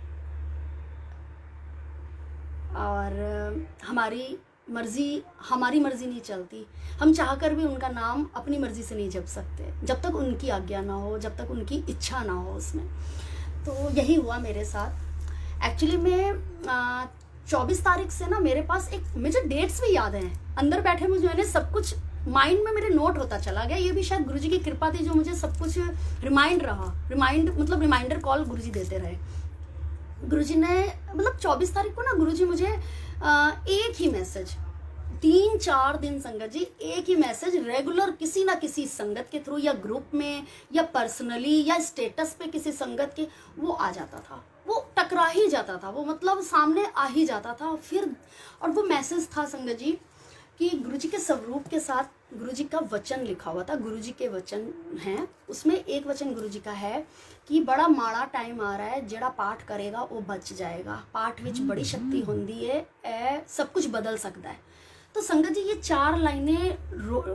और हमारी मर्ज़ी नहीं चलती। हम चाहकर भी उनका नाम अपनी मर्ज़ी से नहीं जप सकते, जब तक उनकी आज्ञा ना हो, जब तक उनकी इच्छा ना हो उसमें। तो यही हुआ मेरे साथ। एक्चुअली मैं 24 तारीख से ना, मेरे पास मुझे डेट्स भी याद हैं, अंदर बैठे मुझे, मैंने सब कुछ माइंड में मेरे नोट होता चला गया। ये भी शायद गुरुजी की कृपा थी, जो मुझे सब कुछ रिमाइंडर कॉल गुरुजी देते रहे। गुरुजी ने मतलब 24 तारीख को ना, गुरुजी मुझे एक ही मैसेज, 3-4 दिन संगत जी, एक ही मैसेज रेगुलर किसी ना किसी संगत के थ्रू, या ग्रुप में, या पर्सनली, या स्टेटस पे किसी संगत के, वो आ जाता था, वो टकरा ही जाता था, वो मतलब सामने आ ही जाता था। फिर और वो मैसेज था संगत जी कि गुरुजी के स्वरूप के साथ गुरुजी का वचन लिखा हुआ था। गुरुजी के वचन हैं, उसमें एक वचन गुरुजी का है कि बड़ा माड़ा टाइम आ रहा है, जेड़ा पाठ करेगा वो बच जाएगा, पाठ विच बड़ी शक्ति होंदी है, सब कुछ बदल सकता है। तो संगत जी, ये 4 लाइनें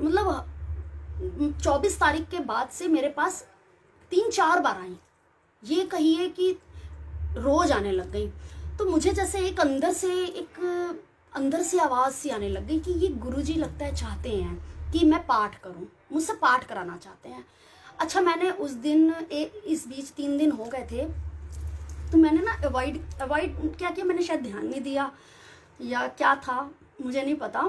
मतलब 24 तारीख के बाद से मेरे पास 3-4 बार आई, ये कहिए कि रोज आने लग गई। तो मुझे जैसे एक अंदर से आवाज़ सी आने लग गई कि ये गुरुजी लगता है चाहते हैं कि मैं पाठ करूं, मुझसे पाठ कराना चाहते हैं। अच्छा, मैंने उस दिन इस बीच 3 दिन हो गए थे, तो मैंने ना अवॉइड क्या किया, मैंने शायद ध्यान नहीं दिया या क्या था, मुझे नहीं पता,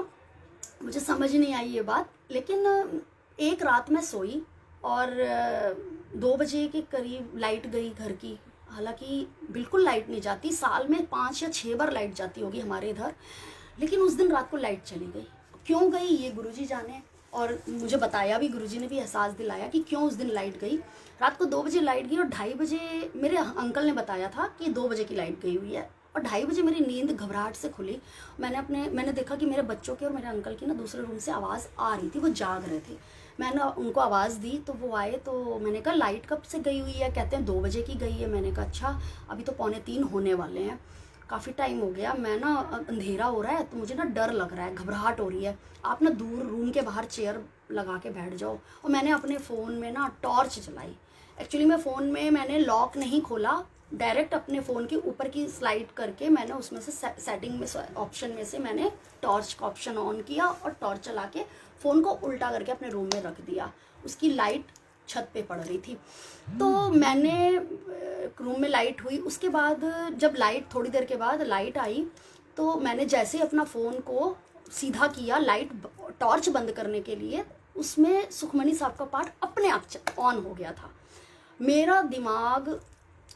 मुझे समझ नहीं आई ये बात। लेकिन एक रात मैं सोई और 2 बजे के करीब लाइट गई घर की। हालांकि बिल्कुल लाइट नहीं जाती, साल में 5 या 6 बार लाइट जाती होगी हमारे इधर, लेकिन उस दिन रात को लाइट चली गई। क्यों गई ये गुरुजी जाने, और मुझे बताया भी, गुरुजी ने भी एहसास दिलाया कि क्यों उस दिन लाइट गई। रात को 2 बजे लाइट गई और 2:30 बजे मेरे अंकल ने बताया था कि 2 बजे की लाइट गई हुई है, और 2:30 बजे मेरी नींद घबराहट से खुली। मैंने देखा कि मेरे बच्चों की और मेरे अंकल की ना दूसरे रूम से आवाज़ आ रही थी, वो जाग रहे थे। मैंने उनको आवाज़ दी तो वो आए, तो मैंने कहा लाइट कब से गई हुई है, कहते हैं 2 बजे की गई है। मैंने कहा अच्छा, अभी तो 2:45 होने वाले हैं। काफ़ी टाइम हो गया, मैं ना अंधेरा हो रहा है तो मुझे ना डर लग रहा है, घबराहट हो रही है, आप ना दूर रूम के बाहर चेयर लगा के बैठ जाओ। और मैंने अपने फ़ोन में ना टॉर्च जलाई। एक्चुअली मैं फ़ोन में मैंने लॉक नहीं खोला, डायरेक्ट अपने फ़ोन के ऊपर की स्लाइड करके मैंने उसमें से सेटिंग में ऑप्शन में से मैंने टॉर्च का ऑप्शन ऑन किया और टॉर्च चला के फ़ोन को उल्टा करके अपने रूम में रख दिया। उसकी लाइट छत पे पड़ रही थी, तो मैंने रूम में लाइट हुई। उसके बाद जब लाइट थोड़ी देर के बाद लाइट आई तो मैंने जैसे अपना फ़ोन को सीधा किया लाइट टॉर्च बंद करने के लिए, उसमें सुखमनी साहब का पाठ अपने आप ऑन हो गया था। मेरा दिमाग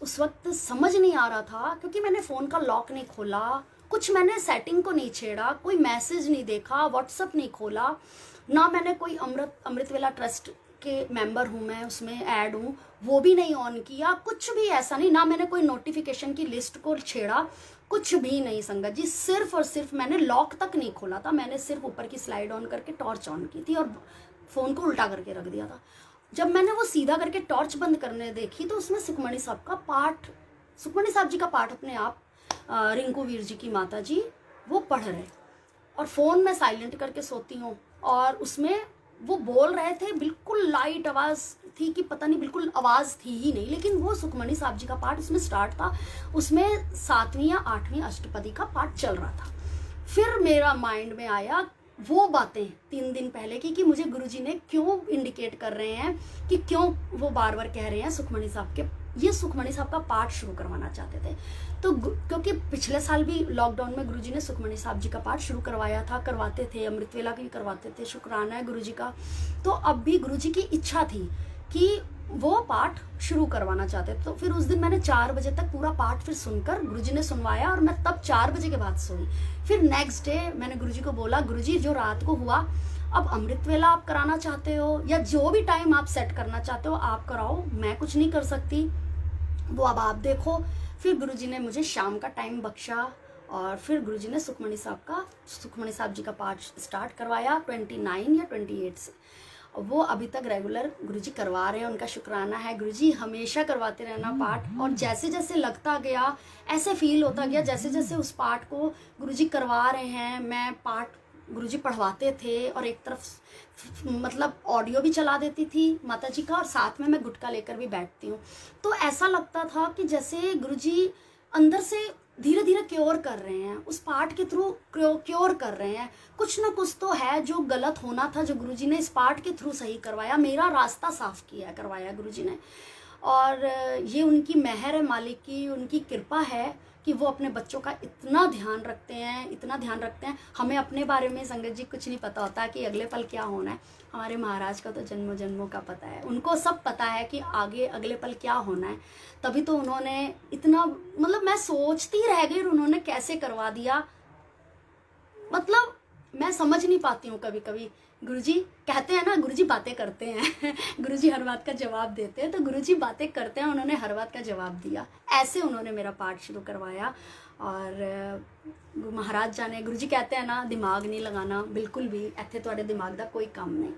उस वक्त समझ नहीं आ रहा था क्योंकि मैंने फ़ोन का लॉक नहीं खोला, कुछ मैंने सेटिंग को नहीं छेड़ा, कोई मैसेज नहीं देखा, व्हाट्सअप नहीं खोला, ना मैंने कोई अमृतवेला ट्रस्ट के मेंबर हूँ मैं, उसमें ऐड हूँ, वो भी नहीं ऑन किया, कुछ भी ऐसा नहीं, ना मैंने कोई नोटिफिकेशन की लिस्ट को छेड़ा, कुछ भी नहीं संगत जी। सिर्फ और सिर्फ मैंने लॉक तक नहीं खोला था, मैंने सिर्फ ऊपर की स्लाइड ऑन करके टॉर्च ऑन की थी और फ़ोन को उल्टा करके रख दिया था। जब मैंने वो सीधा करके टॉर्च बंद करने देखी तो उसमें सुखमणी साहब का पाठ, सुखमणी साहब जी का पाठ अपने आप रिंकू वीर जी की माता जी वो पढ़ रहे, और फ़ोन में साइलेंट करके सोती हूँ, और उसमें वो बोल रहे थे, बिल्कुल लाइट आवाज़ थी कि पता नहीं, बिल्कुल आवाज़ थी ही नहीं, लेकिन वो सुखमणी साहब जी का पाठ उसमें स्टार्ट था, उसमें 7वीं या 8वीं अष्टपदी का पाठ चल रहा था। फिर मेरा माइंड में आया वो बातें 3 दिन पहले की, कि मुझे गुरुजी ने क्यों इंडिकेट कर रहे हैं, कि क्यों वो बार बार कह रहे हैं सुखमणी साहब के, ये सुखमणी साहब का पाठ शुरू करवाना चाहते थे। तो क्योंकि पिछले साल भी लॉकडाउन में गुरुजी ने सुखमणी साहब जी का पाठ शुरू करवाया था, करवाते थे, अमृतवेला भी करवाते थे, शुक्राना है गुरुजी का। तो अब भी गुरुजी की इच्छा थी कि वो पाठ शुरू करवाना चाहते थे। तो फिर उस दिन मैंने 4 बजे तक पूरा पाठ फिर सुनकर, गुरुजी ने सुनवाया और मैं तब 4 बजे के बाद सोई। फिर नेक्स्ट डे मैंने गुरुजी को बोला, गुरुजी जो रात को हुआ, अब अमृतवेला आप कराना चाहते हो या जो भी टाइम आप सेट करना चाहते हो आप कराओ, मैं कुछ नहीं कर सकती, वो अब आप देखो। फिर गुरुजी ने मुझे शाम का टाइम बख्शा और फिर गुरुजी ने सुखमणी साहब जी का पाठ स्टार्ट करवाया 29 या 28 से। वो अभी तक रेगुलर गुरुजी करवा रहे हैं, उनका शुक्राना है। गुरुजी हमेशा करवाते रहना पाठ, और जैसे जैसे लगता गया ऐसे फील होता गया, जैसे जैसे उस पाठ को गुरुजी करवा रहे हैं, मैं पाठ गुरुजी पढ़वाते थे और एक तरफ मतलब ऑडियो भी चला देती थी माता जी का, और साथ में मैं गुटका लेकर भी बैठती हूँ। तो ऐसा लगता था कि जैसे गुरुजी अंदर से धीरे धीरे क्योर कर रहे हैं, उस पाठ के थ्रू क्योर कर रहे हैं, कुछ ना कुछ तो है जो गलत होना था, जो गुरुजी ने इस पाठ के थ्रू सही करवाया, मेरा रास्ता साफ किया, करवाया गुरुजी ने। और ये उनकी मेहर है, मालिक की उनकी कृपा है कि वो अपने बच्चों का इतना ध्यान रखते हैं, इतना ध्यान रखते हैं। हमें अपने बारे में संगत जी कुछ नहीं पता होता कि अगले पल क्या होना है, हमारे महाराज का तो जन्मों जन्मों का पता है, उनको सब पता है कि आगे अगले पल क्या होना है। तभी तो उन्होंने इतना, मतलब मैं सोचती रह गई उन्होंने कैसे करवा दिया, मतलब मैं समझ नहीं पाती हूँ कभी कभी। गुरुजी कहते हैं ना, गुरुजी बातें करते हैं गुरुजी हर बात का जवाब देते हैं, तो गुरुजी बातें करते हैं, उन्होंने हर बात का जवाब दिया, ऐसे उन्होंने मेरा पाठ शुरू करवाया। और महाराज जाने, गुरुजी कहते हैं ना दिमाग नहीं लगाना बिल्कुल भी, इत्थे तुहाडे दिमाग का कोई काम नहीं,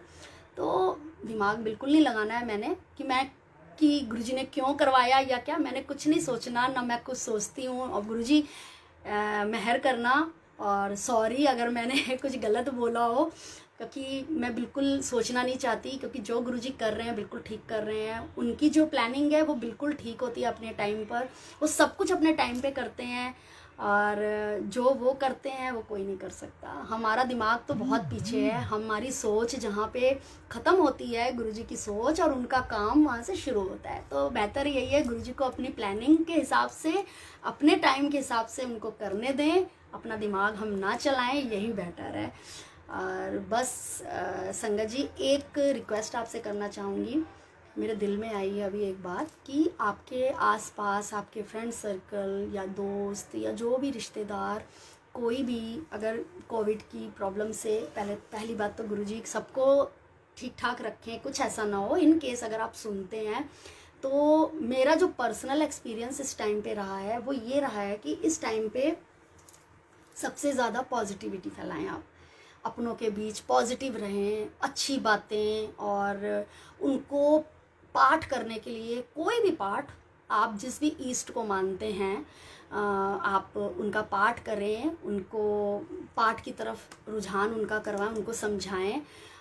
तो दिमाग बिल्कुल नहीं लगाना है मैंने कि गुरुजी ने क्यों करवाया या क्या, मैंने कुछ नहीं सोचना, ना मैं कुछ सोचती हूँ। और गुरुजी मेहर करना, और सॉरी अगर मैंने कुछ गलत बोला हो, क्योंकि मैं बिल्कुल सोचना नहीं चाहती, क्योंकि जो गुरुजी कर रहे हैं बिल्कुल ठीक कर रहे हैं, उनकी जो प्लानिंग है वो बिल्कुल ठीक होती है अपने टाइम पर, वो सब कुछ अपने टाइम पे करते हैं, और जो वो करते हैं वो कोई नहीं कर सकता। हमारा दिमाग तो बहुत पीछे है, हमारी सोच जहाँ पे ख़त्म होती है गुरुजी की सोच, और उनका काम वहाँ से शुरू होता है। तो बेहतर यही है गुरुजी को अपनी प्लानिंग के हिसाब से, अपने टाइम के हिसाब से उनको करने दें, अपना दिमाग हम ना चलाएं, यही बेटर है। और बस संगत जी एक रिक्वेस्ट आपसे करना चाहूँगी, मेरे दिल में आई है अभी एक बात, कि आपके आसपास आपके फ्रेंड सर्कल या दोस्त या जो भी रिश्तेदार, कोई भी अगर कोविड की प्रॉब्लम से, पहली बात तो गुरुजी सबको ठीक ठाक रखें, कुछ ऐसा ना हो। इन केस अगर आप सुनते हैं तो मेरा जो पर्सनल एक्सपीरियंस इस टाइम पे रहा है वो ये रहा है कि इस टाइम पे सबसे ज़्यादा पॉजिटिविटी फैलाएं, आप अपनों के बीच पॉजिटिव रहें, अच्छी बातें, और उनको पाठ करने के लिए, कोई भी पाठ आप जिस भी ईस्ट को मानते हैं, आप उनका पाठ करें, उनको पाठ की तरफ रुझान उनका करवाएं, उनको समझाएं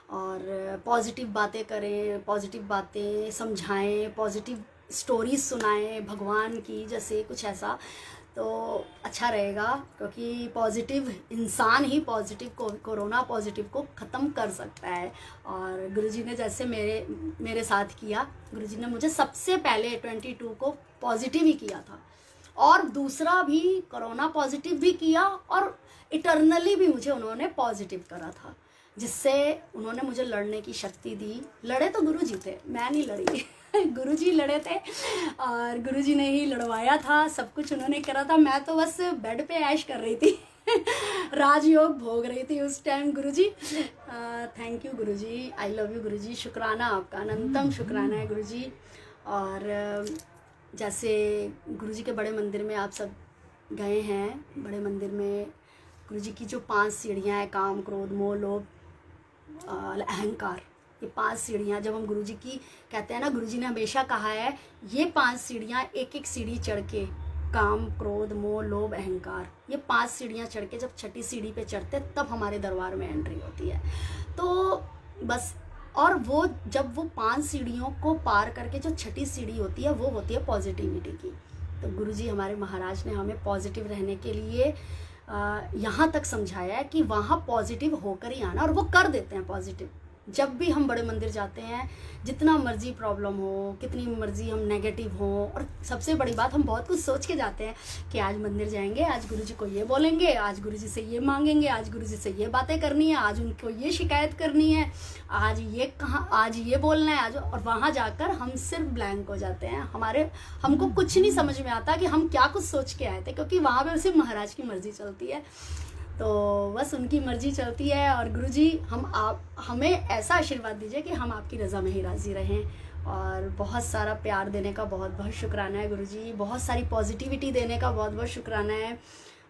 और पॉजिटिव बातें करें, पॉजिटिव बातें समझाएं, पॉजिटिव स्टोरीज सुनाएं भगवान की, जैसे कुछ ऐसा तो अच्छा रहेगा, क्योंकि पॉजिटिव इंसान ही पॉजिटिव कोरोना पॉजिटिव को ख़त्म कर सकता है। और गुरुजी ने जैसे मेरे साथ किया, गुरुजी ने मुझे सबसे पहले 22 को पॉजिटिव ही किया था, और दूसरा भी कोरोना पॉजिटिव भी किया, और इटर्नली भी मुझे उन्होंने पॉजिटिव करा था, जिससे उन्होंने मुझे लड़ने की शक्ति दी। लड़े तो गुरुजी थे, मैं नहीं लड़ी गुरुजी लड़े थे, और गुरुजी ने ही लड़वाया था, सब कुछ उन्होंने करा था। मैं तो बस बेड पे ऐश कर रही थी राजयोग भोग रही थी उस टाइम। गुरुजी थैंक यू गुरुजी, आई लव यू गुरुजी, शुक्राना आपका, अनंतम शुक्राना है गुरुजी। और जैसे गुरुजी के बड़े मंदिर में आप सब गए हैं, बड़े मंदिर में गुरुजी की जो 5 सीढ़ियाँ हैं, काम क्रोध मोह लोभ अहंकार, ये 5 सीढ़ियाँ जब हम गुरुजी की कहते हैं ना, गुरुजी ने हमेशा कहा है ये 5 सीढ़ियाँ, एक एक सीढ़ी चढ़ के, काम क्रोध मोह लोभ अहंकार, ये 5 सीढ़ियाँ चढ़ के जब 6ठी सीढ़ी पे चढ़ते तब हमारे दरबार में एंट्री होती है। तो बस, और वो जब वो 5 सीढ़ियों को पार करके जो 6ठी सीढ़ी होती है वो होती है पॉजिटिविटी की। तो गुरुजी हमारे महाराज ने हमें पॉजिटिव रहने के लिए यहाँ तक समझाया है कि वहाँ पॉजिटिव होकर ही आना, और वो कर देते हैं पॉजिटिव। जब भी हम बड़े मंदिर जाते हैं, जितना मर्जी प्रॉब्लम हो, कितनी मर्जी हम नेगेटिव हो, और सबसे बड़ी बात, हम बहुत कुछ सोच के जाते हैं कि आज मंदिर जाएंगे, आज गुरुजी को ये बोलेंगे, आज गुरुजी से ये मांगेंगे, आज गुरुजी से ये बातें करनी है, आज उनको ये शिकायत करनी है, आज ये बोलना है, आज, और वहाँ जाकर हम सिर्फ ब्लैंक हो जाते हैं। हमको कुछ नहीं समझ में आता कि हम क्या कुछ सोच के आए थे, क्योंकि वहाँ पर सिर्फ महाराज की मर्जी चलती है। तो बस उनकी मर्जी चलती है। और गुरुजी हमें ऐसा आशीर्वाद दीजिए कि हम आपकी रज़ा में ही राज़ी रहें। और बहुत सारा प्यार देने का बहुत बहुत शुक्राना है गुरुजी, बहुत सारी पॉजिटिविटी देने का बहुत बहुत शुक्राना है।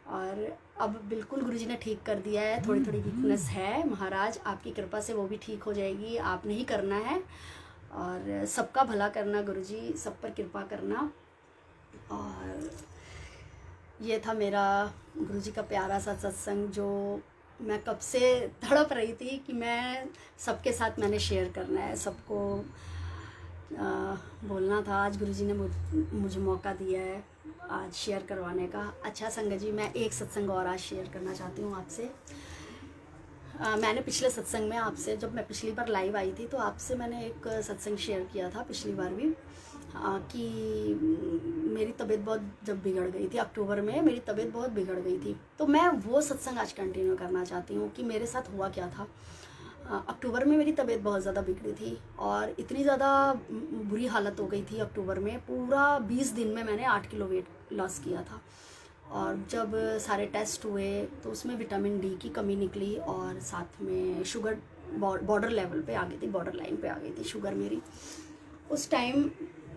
और अब बिल्कुल गुरुजी ने ठीक कर दिया है, थोड़ी थोड़ी वीकनेस है, महाराज आपकी कृपा से वो भी ठीक हो जाएगी। आपने ही करना है और सबका भला करना गुरुजी, सब पर कृपा करना। और ये था मेरा गुरुजी का प्यारा सा सत्संग, जो मैं कब से तड़प रही थी कि मैं सबके साथ मैंने शेयर करना है, सबको बोलना था। आज गुरुजी ने मुझे मौका दिया है आज शेयर करवाने का। अच्छा संगत जी, मैं एक सत्संग और आज शेयर करना चाहती हूँ आपसे। मैंने पिछले सत्संग में आपसे, जब मैं पिछली बार लाइव आई थी तो आपसे मैंने एक सत्संग शेयर किया था पिछली बार भी, कि मेरी तबीयत बहुत जब बिगड़ गई थी, अक्टूबर में मेरी तबीयत बहुत बिगड़ गई थी। तो मैं वो सत्संग आज कंटिन्यू करना चाहती हूँ कि मेरे साथ हुआ क्या था। अक्टूबर में मेरी तबीयत बहुत ज़्यादा बिगड़ी थी, और इतनी ज़्यादा बुरी हालत हो गई थी अक्टूबर में, पूरा 20 दिन में मैंने 8 किलो वेट लॉस किया था। और जब सारे टेस्ट हुए तो उसमें विटामिन डी की कमी निकली, और साथ में शुगर बॉर्डर लेवल पे आ गई थी, बॉर्डर लाइन पे आ गई थी शुगर मेरी। उस टाइम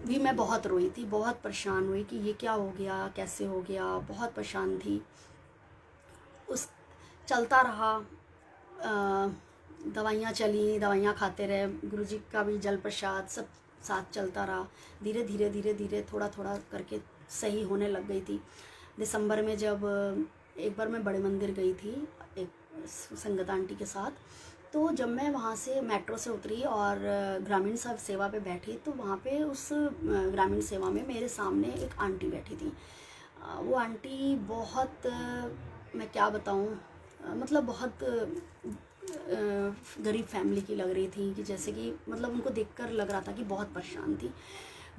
भी मैं बहुत रोई थी, बहुत परेशान हुई कि ये क्या हो गया, कैसे हो गया, बहुत परेशान थी। चलता रहा, दवाइयाँ चली, दवाइयाँ खाते रहे, गुरुजी का भी जल प्रसाद सब साथ चलता रहा। धीरे धीरे धीरे धीरे थोड़ा थोड़ा करके सही होने लग गई थी। दिसंबर में जब एक बार मैं बड़े मंदिर गई थी एक संगत आंटी के साथ, तो जब मैं वहाँ से मेट्रो से उतरी और ग्रामीण सेवा पे बैठी, तो वहाँ पे उस ग्रामीण सेवा में मेरे सामने एक आंटी बैठी थी। वो आंटी बहुत, मैं क्या बताऊँ, मतलब बहुत गरीब फैमिली की लग रही थी, कि जैसे कि मतलब उनको देखकर लग रहा था कि बहुत परेशान थी।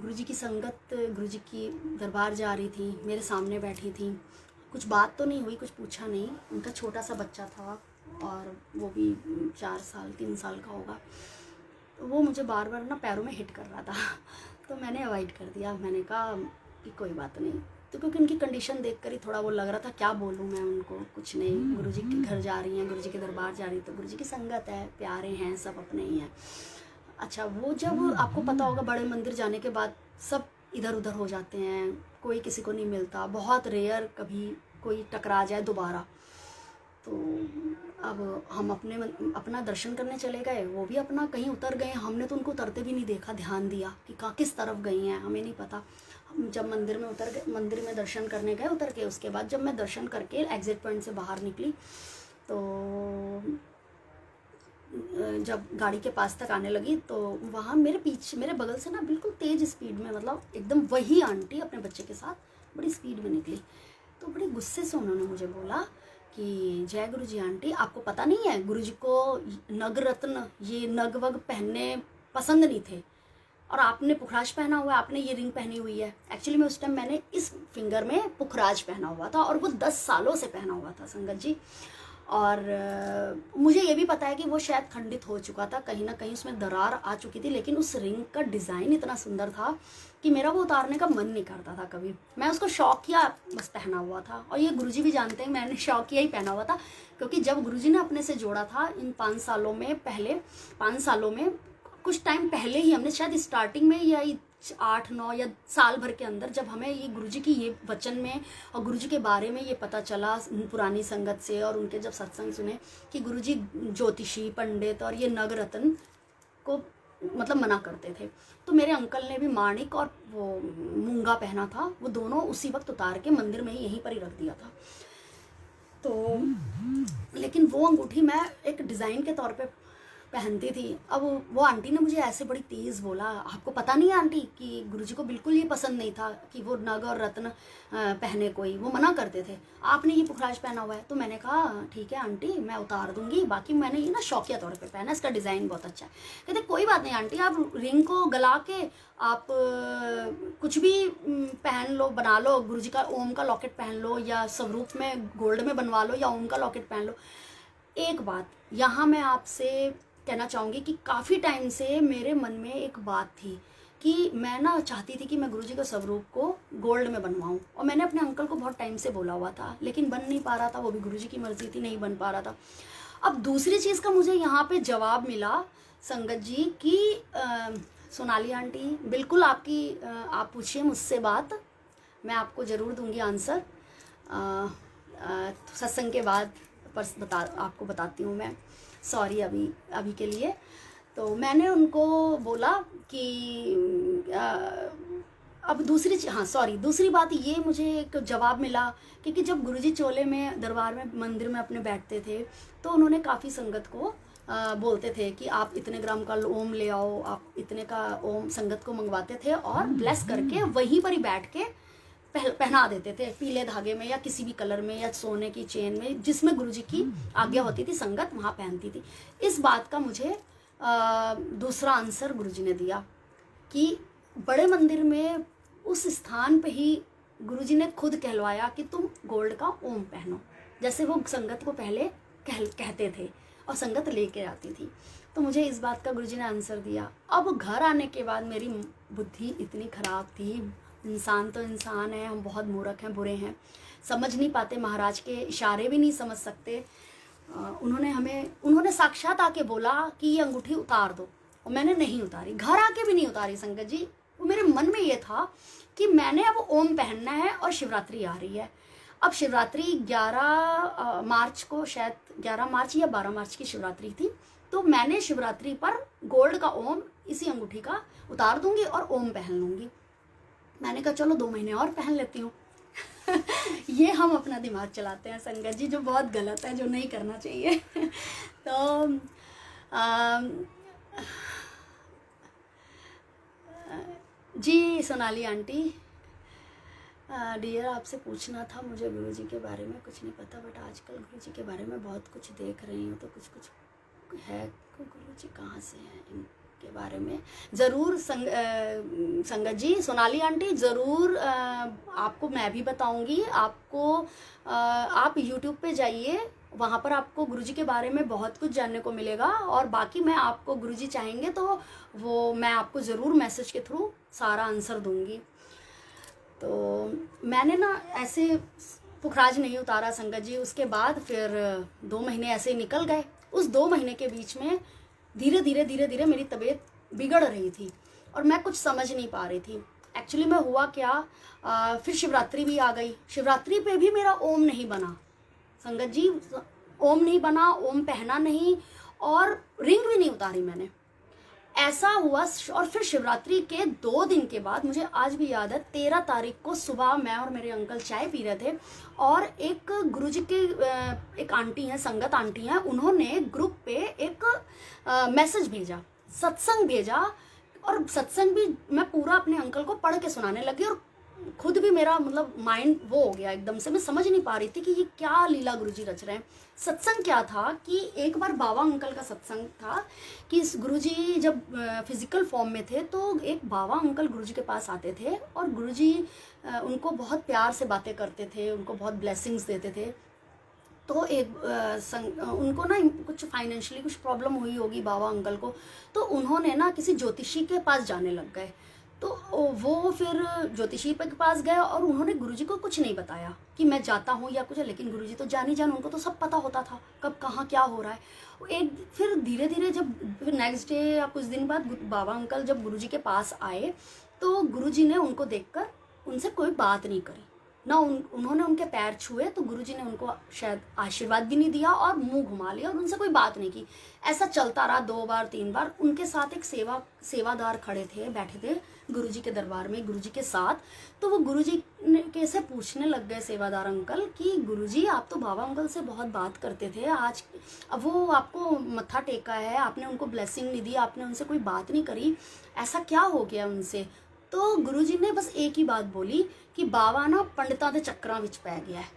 गुरुजी की संगत, गुरुजी की दरबार जा रही थी, मेरे सामने बैठी थी। कुछ बात तो नहीं हुई, कुछ पूछा नहीं। उनका छोटा सा बच्चा था, और वो भी 3 साल का होगा। तो वो मुझे बार बार ना पैरों में हिट कर रहा था तो मैंने अवॉइड कर दिया। मैंने कहा कि कोई बात नहीं, तो क्योंकि उनकी कंडीशन देखकर ही थोड़ा वो लग रहा था, क्या बोलूँ मैं उनको, कुछ नहीं, गुरुजी के घर जा रही हैं, गुरुजी के दरबार जा रही, तो गुरुजी की संगत है, प्यारे हैं, सब अपने ही हैं। अच्छा, वो जब आपको पता होगा बड़े मंदिर जाने के बाद सब इधर उधर हो जाते हैं, कोई किसी को नहीं मिलता, बहुत रेयर कभी कोई टकरा जाए दोबारा। तो अब हम अपना दर्शन करने चले गए, वो भी अपना कहीं उतर गए, हमने तो उनको उतरते भी नहीं देखा, ध्यान दिया कि किस तरफ गई हैं, हमें नहीं पता। हम जब मंदिर में उतर गए, मंदिर में दर्शन करने गए उतर के, उसके बाद जब मैं दर्शन करके एग्जिट पॉइंट से बाहर निकली तो जब गाड़ी के पास तक आने लगी तो वहाँ मेरे पीछे, मेरे बगल से ना बिल्कुल तेज़ स्पीड में, मतलब एकदम वही आंटी अपने बच्चे के साथ बड़ी स्पीड में निकली। तो बड़े गुस्से से उन्होंने मुझे बोला कि जय गुरु जी आंटी, आपको पता नहीं है गुरु जी को नग रत्न, ये नग वग पहनने पसंद नहीं थे, और आपने पुखराज पहना हुआ है, आपने ये रिंग पहनी हुई है। एक्चुअली में उस टाइम मैंने इस फिंगर में पुखराज पहना हुआ था और वो 10 सालों से पहना हुआ था संगत जी। और मुझे ये भी पता है कि वो शायद खंडित हो चुका था, कहीं ना कहीं उसमें दरार आ चुकी थी, लेकिन उस रिंग का डिज़ाइन इतना सुंदर था कि मेरा वो उतारने का मन नहीं करता था कभी। मैं उसको शौकिया बस पहना हुआ था, और ये गुरुजी भी जानते हैं मैंने शौकिया ही पहना हुआ था, क्योंकि जब गुरुजी ने अपने से जोड़ा था इन 5 सालों में, पहले 5 सालों में कुछ टाइम पहले ही हमने शायद स्टार्टिंग में या 8-9 या साल भर के अंदर, जब हमें ये गुरुजी की ये वचन में और गुरुजी के बारे में ये पता चला पुरानी संगत से, और उनके जब सत्संग सुने कि गुरुजी ज्योतिषी, पंडित और ये नग रत्न को मतलब मना करते थे, तो मेरे अंकल ने भी माणिक और वो मूंगा पहना था, वो दोनों उसी वक्त उतार के मंदिर में ही यहीं पर ही रख दिया था। तो लेकिन वो अंगूठी मैं एक डिज़ाइन के तौर पे पहनती थी। अब वो आंटी ने मुझे ऐसे बड़ी तेज़ बोला, आपको पता नहीं है आंटी कि गुरुजी को बिल्कुल ये पसंद नहीं था कि वो नग और रत्न पहने, कोई वो मना करते थे, आपने ये पुखराज पहना हुआ है। तो मैंने कहा ठीक है आंटी, मैं उतार दूंगी, बाकी मैंने ये ना शौकिया तौर पे पहना, इसका डिज़ाइन बहुत अच्छा है। कहते कोई बात नहीं आंटी, आप रिंग को गला के आप कुछ भी पहन लो, बना लो, गुरुजी का ओम का लॉकेट पहन लो, या स्वरूप में गोल्ड में बनवा लो, या ओम का लॉकेट पहन लो। एक बात यहाँ मैं आपसे कहना चाहूँगी कि काफ़ी टाइम से मेरे मन में एक बात थी कि मैं ना चाहती थी कि मैं गुरुजी के स्वरूप को गोल्ड में बनवाऊँ, और मैंने अपने अंकल को बहुत टाइम से बोला हुआ था, लेकिन बन नहीं पा रहा था, वो भी गुरुजी की मर्जी थी, नहीं बन पा रहा था। अब दूसरी चीज़ का मुझे यहाँ पे जवाब मिला संगत जी की, सोनाली आंटी बिल्कुल आपकी आप पूछिए मुझसे बात, मैं आपको ज़रूर दूंगी आंसर, सत्संग के बाद पर आपको बताती हूँ मैं, सॉरी अभी के लिए। तो मैंने उनको बोला कि अब दूसरी बात ये मुझे एक जवाब मिला, क्योंकि जब गुरुजी चोले में दरबार में मंदिर में अपने बैठते थे तो उन्होंने काफ़ी संगत को बोलते थे कि आप इतने ग्राम का ओम ले आओ, आप इतने का ओम संगत को मंगवाते थे और ब्लेस करके वहीं पर ही बैठ के पहना देते थे, पीले धागे में या किसी भी कलर में या सोने की चेन में, जिसमें गुरुजी की आज्ञा होती थी संगत वहाँ पहनती थी। इस बात का मुझे दूसरा आंसर गुरुजी ने दिया कि बड़े मंदिर में उस स्थान पे ही गुरुजी ने खुद कहलवाया कि तुम गोल्ड का ओम पहनो, जैसे वो संगत को पहले कहते थे और संगत लेके आती थी। तो मुझे इस बात का गुरुजी ने आंसर दिया। अब घर आने के बाद मेरी बुद्धि इतनी ख़राब थी, इंसान तो इंसान है, हम बहुत मूर्ख हैं, बुरे हैं, समझ नहीं पाते, महाराज के इशारे भी नहीं समझ सकते। उन्होंने साक्षात आके बोला कि ये अंगूठी उतार दो, और मैंने नहीं उतारी, घर आके भी नहीं उतारी संगत जी। वो मेरे मन में ये था कि मैंने अब ओम पहनना है, और शिवरात्रि आ रही है। अब शिवरात्रि 11 मार्च को, शायद 11 मार्च या 12 मार्च की शिवरात्रि थी, तो मैंने शिवरात्रि पर गोल्ड का ओम इसी अंगूठी का उतार दूंगी और ओम पहन लूँगी। मैंने कहा चलो 2 महीने और पहन लेती हूँ। ये हम अपना दिमाग चलाते हैं संगत जी, जो बहुत गलत है, जो नहीं करना चाहिए। तो जी सोनाली आंटी, डियर आपसे पूछना था, मुझे गुरुजी के बारे में कुछ नहीं पता, बट आजकल गुरुजी के बारे में बहुत कुछ देख रही हूँ, तो कुछ है, गुरुजी कहाँ से हैं इनके बारे में ज़रूर संगत जी, सोनाली आंटी ज़रूर आपको मैं भी बताऊंगी। आपको आप YouTube पे जाइए, वहाँ पर आपको गुरुजी के बारे में बहुत कुछ जानने को मिलेगा, और बाकी मैं आपको गुरुजी चाहेंगे तो वो मैं आपको ज़रूर मैसेज के थ्रू सारा आंसर दूंगी। तो मैंने ना ऐसे पुखराज नहीं उतारा संगत जी। उसके बाद फिर 2 महीने ऐसे निकल गए। उस 2 महीने के बीच में धीरे धीरे मेरी तबीयत बिगड़ रही थी और मैं कुछ समझ नहीं पा रही थी। एक्चुअली में हुआ क्या, फिर शिवरात्रि भी आ गई। शिवरात्रि पे भी मेरा ओम नहीं बना संगत जी, ओम नहीं बना, ओम पहना नहीं और रिंग भी नहीं उतारी मैंने। ऐसा हुआ। और फिर शिवरात्रि के 2 दिन के बाद, मुझे आज भी याद है, 13 तारीख को सुबह मैं और मेरे अंकल चाय पी रहे थे और एक गुरुजी के एक आंटी हैं, संगत आंटी हैं, उन्होंने ग्रुप पे एक मैसेज भेजा, सत्संग भेजा। और सत्संग भी मैं पूरा अपने अंकल को पढ़ के सुनाने लगी और खुद भी मेरा मतलब माइंड वो हो गया एकदम से। मैं समझ नहीं पा रही थी कि ये क्या लीला गुरुजी रच रहे हैं। सत्संग क्या था कि एक बार बाबा अंकल का सत्संग था कि गुरुजी जब फिजिकल फॉर्म में थे तो एक बाबा अंकल गुरुजी के पास आते थे और गुरुजी उनको बहुत प्यार से बातें करते थे, उनको बहुत ब्लेसिंग्स देते थे। तो उनको ना कुछ फाइनेंशियली कुछ प्रॉब्लम हुई होगी बाबा अंकल को, तो उन्होंने ना किसी ज्योतिषी के पास जाने लग गए। तो वो फिर ज्योतिषी के पास गए और उन्होंने गुरुजी को कुछ नहीं बताया कि मैं जाता हूँ या कुछ है, लेकिन गुरुजी तो जान उनको तो सब पता होता था कब कहाँ क्या हो रहा है। फिर धीरे धीरे जब फिर नेक्स्ट डे या कुछ दिन बाद बाबा अंकल जब गुरुजी के पास आए तो गुरुजी ने उनको देखकर उनसे कोई बात नहीं करी ना, उन्होंने उनके पैर छुए तो गुरुजी ने उनको शायद आशीर्वाद भी नहीं दिया और मुंह घुमा लिया और उनसे कोई बात नहीं की। ऐसा चलता रहा 2 बार 3 बार। उनके साथ एक सेवादार खड़े थे, बैठे थे गुरुजी के दरबार में गुरुजी के साथ। तो वो गुरुजी के से पूछने लग गए सेवादार अंकल कि गुरुजी आप तो बाबा अंकल से बहुत बात करते थे, आज अब वो आपको मत्था टेका है, आपने उनको ब्लेसिंग नहीं दी, आपने उनसे कोई बात नहीं करी, ऐसा क्या हो गया उनसे? तो गुरुजी ने बस एक ही बात बोली कि बाबा ना पंडितां दे चक्करां विच पै गया है,